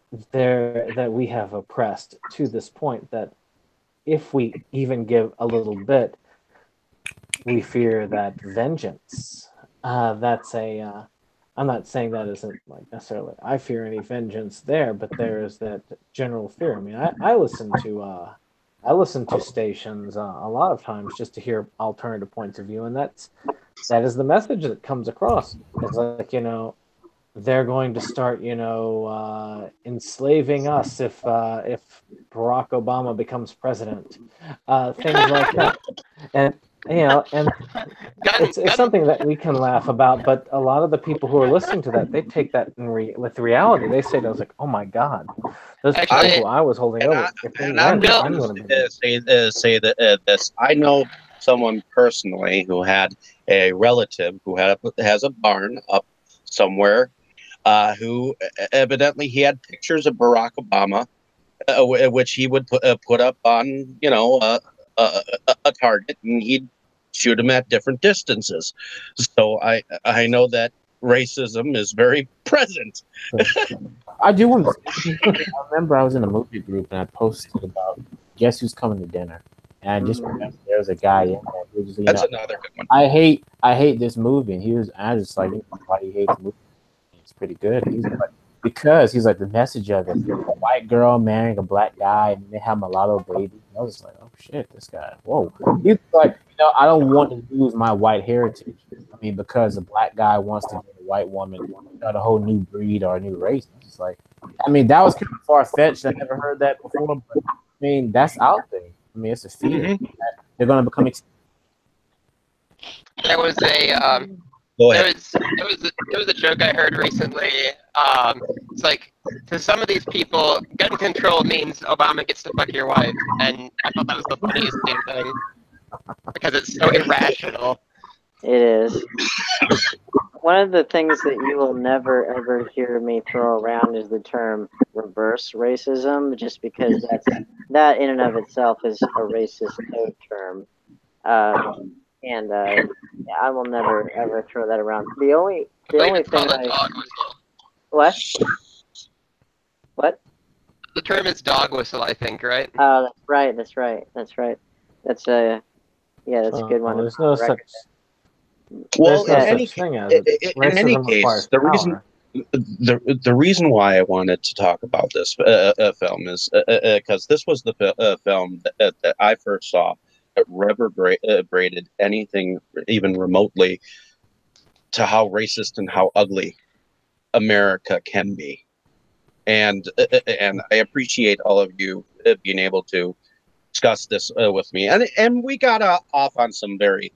we have oppressed to this point that if we even give a little bit, we fear that vengeance. That's a. I'm not saying that isn't like necessarily I fear any vengeance there, but there is that general fear. I mean, I listen to stations a lot of times just to hear alternative points of view, and that is the message that comes across. It's like, they're going to start, enslaving us if Barack Obama becomes president, things like that, and it's something that we can laugh about. But a lot of the people who are listening to that, they take that with reality. They say, "I was like, oh my God, those people who I was holding over." I'm going to say that this. I know someone personally who had a relative who has a barn up somewhere. Who evidently he had pictures of Barack Obama, which he would put up on, a target, and he'd shoot him at different distances. So I know that racism is very present. I do want to. I remember I was in a movie group and I posted about guess who's coming to dinner, and I just remember there was a guy in there. Just, That's another good one. I hate this movie, and I was just like, why do you hate the movie? It's pretty good. He's like, because he's like the message of it, a white girl marrying a black guy, and they have mulatto baby. I was like, oh shit, this guy, whoa. He's like, I don't want to lose my white heritage. I mean, because a black guy wants to get a white woman, start a whole new breed or a new race. It's like, I mean, that was kind of far fetched. I never heard that before, but I mean, that's out there. I mean, it's a fear They're going to become. There was a Go there ahead. was a joke I heard recently. It's like, to some of these people, gun control means Obama gets to fuck your wife, and I thought that was the funniest damn thing because it's so irrational. It is. One of the things that you will never ever hear me throw around is the term reverse racism, just because that in and of itself is a racist code term. And yeah, I will never ever throw that around. The only believe it's thing called a dog whistle. what? The term is dog whistle, I think, right? Oh, that's right. That's a that's a good one. There's no such. Well, There's in no any, such thing as it. in any Racism case, requires the power. reason the reason why I wanted to talk about this film is because this was the film that I first saw that reverberated anything even remotely to how racist and how ugly America can be, and I appreciate all of you being able to discuss this with me, and we got off on some very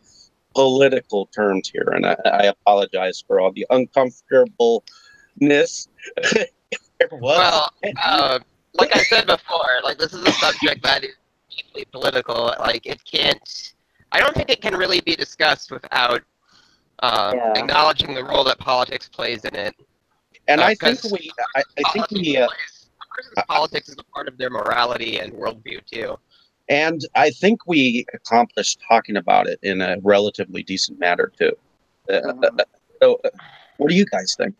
political terms here, and I apologize for all the uncomfortableness there was. Well, like I said before, like, this is a subject that is deeply political. Like, it can't. I don't think it can really be discussed without acknowledging the role that politics plays in it. And I think politics is a part of their morality and worldview too. And I think we accomplished talking about it in a relatively decent manner too. So, what do you guys think?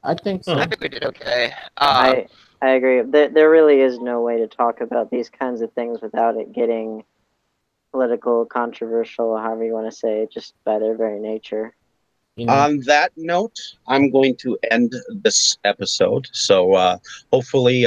I think so. I think we did okay. I agree. There really is no way to talk about these kinds of things without it getting political, controversial, however you want to say it, just by their very nature. On that note, I'm going to end this episode. So hopefully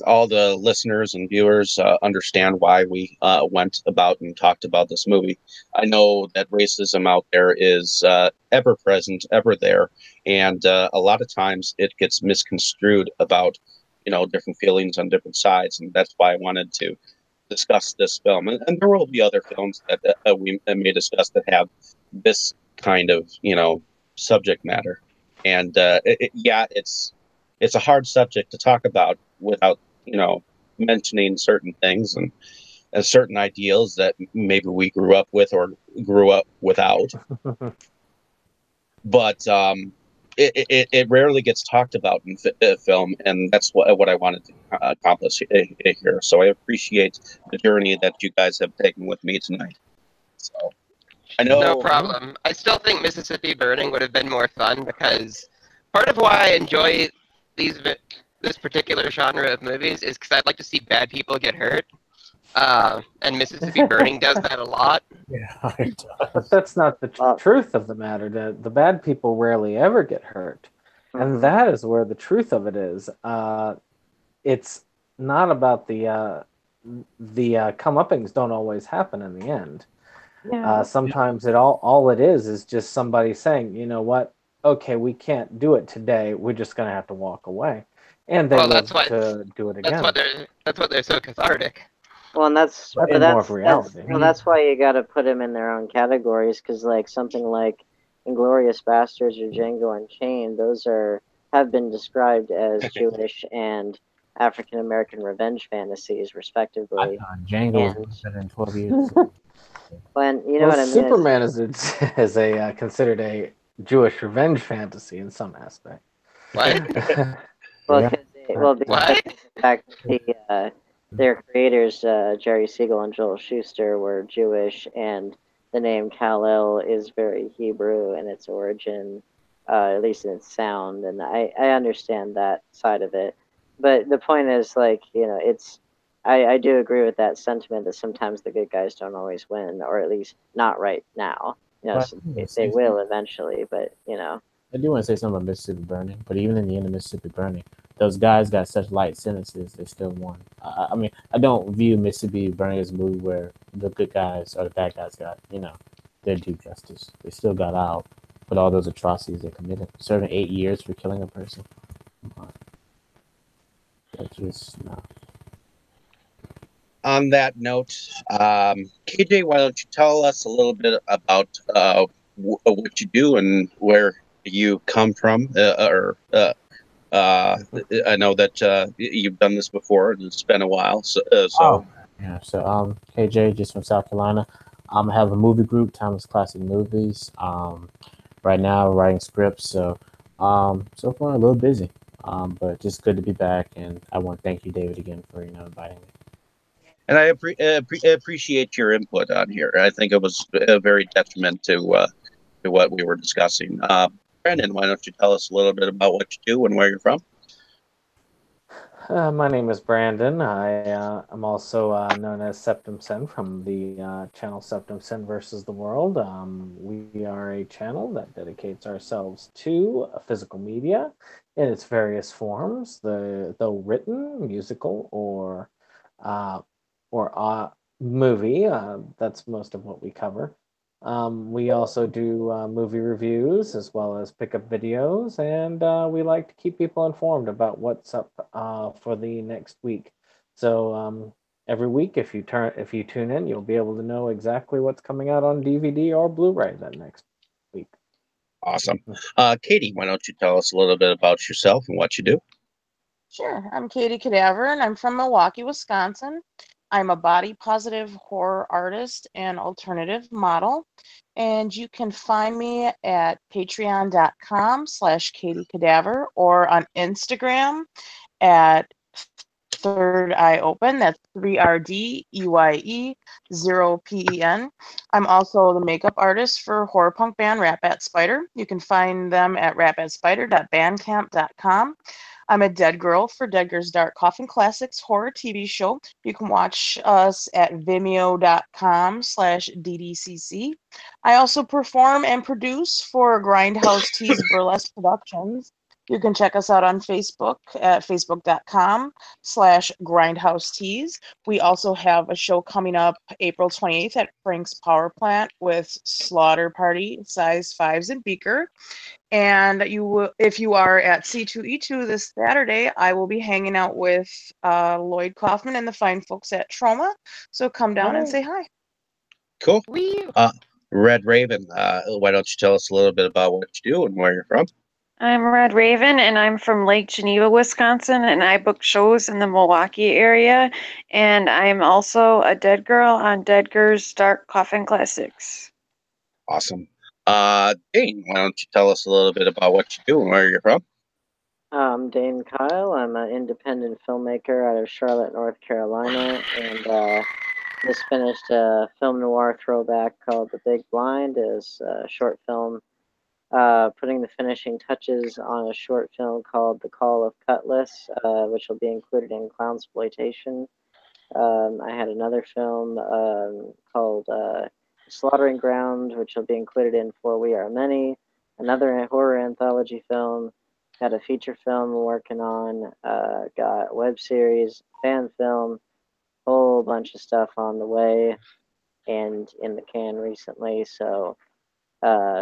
all the listeners and viewers understand why we went about and talked about this movie. I know that racism out there is ever present, ever there, and a lot of times it gets misconstrued about, different feelings on different sides, and that's why I wanted to discuss this film. And there will be other films that we may discuss that have this kind of, subject matter. And it's a hard subject to talk about without, mentioning certain things and certain ideals that maybe we grew up with or grew up without. But it rarely gets talked about in film, and that's what I wanted to accomplish here. So I appreciate the journey that you guys have taken with me tonight. So I know. No problem. I still think Mississippi Burning would have been more fun, because part of why I enjoy this particular genre of movies is because I'd like to see bad people get hurt. And Mississippi Burning does that a lot. Yeah, it does. But that's not the truth of the matter. The bad people rarely ever get hurt. And that is where the truth of it is. It's not about the comeuppings don't always happen in the end. Yeah. Sometimes all it is just somebody saying, you know what, okay, we can't do it today. We're just going to have to walk away. And they live to do it again. That's why they're so cathartic. Well, and that's more of reality. That's why you got to put them in their own categories, because like something like Inglourious Basterds or Django Unchained, those have been described as Jewish and African American revenge fantasies, respectively. Django was better than 12 years. When what I mean. Superman is considered a Jewish revenge fantasy in some aspect. What? Because the fact that their creators, Jerry Siegel and Joel Schuster, were Jewish, and the name Kal-El is very Hebrew in its origin, at least in its sound, and I understand that side of it. But the point is, like, I do agree with that sentiment that sometimes the good guys don't always win, or at least not right now. They will eventually, but I do want to say something about Mississippi Burning, but even in the end of Mississippi Burning, those guys got such light sentences, they still won. I mean, I don't view Mississippi Burning as a movie where the good guys or the bad guys got, their due justice. They still got out for all those atrocities they committed, serving 8 years for killing a person. That's just, no. on that note, KJ, why don't you tell us a little bit about what you do and where you come from? I know that you've done this before, and it's been a while. So Yeah. So KJ, just from South Carolina. I have a movie group, Timeless Classic Movies. Right now writing scripts. So far a little busy. But just good to be back, and I want to thank you, David, again for inviting me. and I appreciate your input on here. I think it was a very detriment to what we were discussing. Brandon, why don't you tell us a little bit about what you do and where you're from? My name is Brandon. I'm also known as Septum Sin from the channel Septum Sin versus the World. We are a channel that dedicates ourselves to physical media in its various forms, though written, musical, or movie. That's most of what we cover. We also do movie reviews as well as pickup videos, and we like to keep people informed about what's up for the next week. So every week, if you tune in, you'll be able to know exactly what's coming out on DVD or Blu-ray that next week. Awesome. Katie, why don't you tell us a little bit about yourself and what you do? Sure. I'm Katie Cadaver, and I'm from Milwaukee, Wisconsin. I'm a body positive horror artist and alternative model. And you can find me at patreon.com/Katie Cadaver or on Instagram at Third Eye Open. That's 3RDEYE0PEN. I'm also the makeup artist for horror punk band Rat Bat Spider. You can find them at ratbatspider.bandcamp.com. I'm a dead girl for Dead Girl's Dark Coffin Classics horror TV show. You can watch us at vimeo.com/DDCC. I also perform and produce for Grindhouse Tees Burlesque Productions. You can check us out on Facebook at facebook.com/Grindhouse Tees. We also have a show coming up April 28th at Frank's Power Plant with Slaughter Party, Size 5s and Beaker. And if you are at C2E2 this Saturday, I will be hanging out with Lloyd Kaufman and the fine folks at Troma. So come down and say hi. Cool. Red Raven, why don't you tell us a little bit about what you do and where you're from? I'm Red Raven, and I'm from Lake Geneva, Wisconsin, and I book shows in the Milwaukee area. And I'm also a dead girl on Dead Girl's Dark Coffin Classics. Awesome. Dane, why don't you tell us a little bit about what you do and where you're from? I'm Dane Kyle. I'm an independent filmmaker out of Charlotte, North Carolina, and just finished a film noir throwback called The Big Blind. Is a short film putting the finishing touches on a short film called The Call of Cutlass, which will be included in Clownsploitation. I had another film called Slaughtering Ground, which will be included in For We Are Many. Another horror anthology film. Got a feature film I'm working on. Got a web series, fan film, whole bunch of stuff on the way and in the can recently. So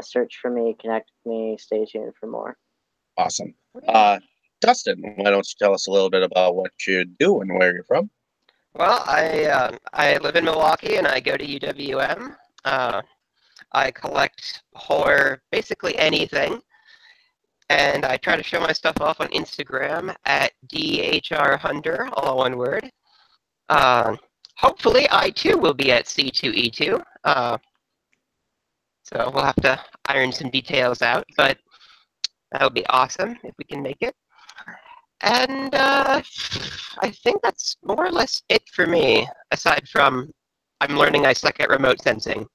search for me, connect with me, stay tuned for more. Awesome. Dustin, why don't you tell us a little bit about what you do and where you're from? Well, I live in Milwaukee and I go to UWM. I collect horror, basically anything, and I try to show my stuff off on Instagram at DHRHunter, all one word. Hopefully, I too will be at C2E2. So we'll have to iron some details out, but that would be awesome if we can make it. And I think that's more or less it for me, aside from I'm learning I suck at remote sensing.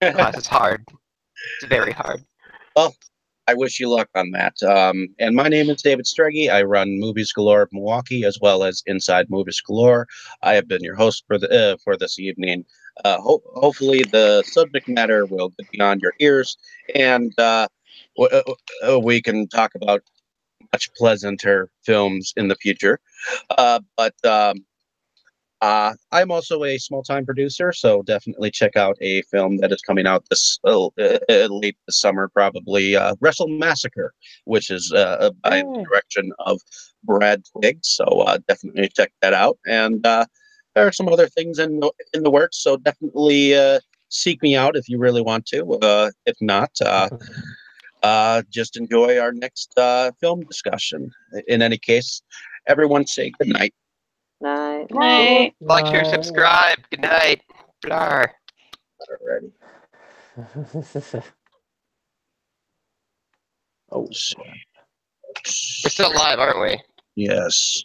Because it's hard. It's very hard. Well, I wish you luck on that. And my name is David Streggy. I run Movies Galore of Milwaukee as well as Inside Movies Galore. I have been your host for this evening. Hopefully the subject matter will get beyond your ears, and we can talk about much pleasanter films in the future. I'm also a small-time producer, so definitely check out a film that is coming out this late this summer, probably Wrestle Massacre, which is by the direction of Brad Twigg. So definitely check that out. And there are some other things in the works, so definitely seek me out if you really want to. If not, just enjoy our next film discussion. In any case, everyone say good night. Night. Night. Like, share, subscribe. Good night. Blar. Alrighty. Oh. We're still live, aren't we? Yes.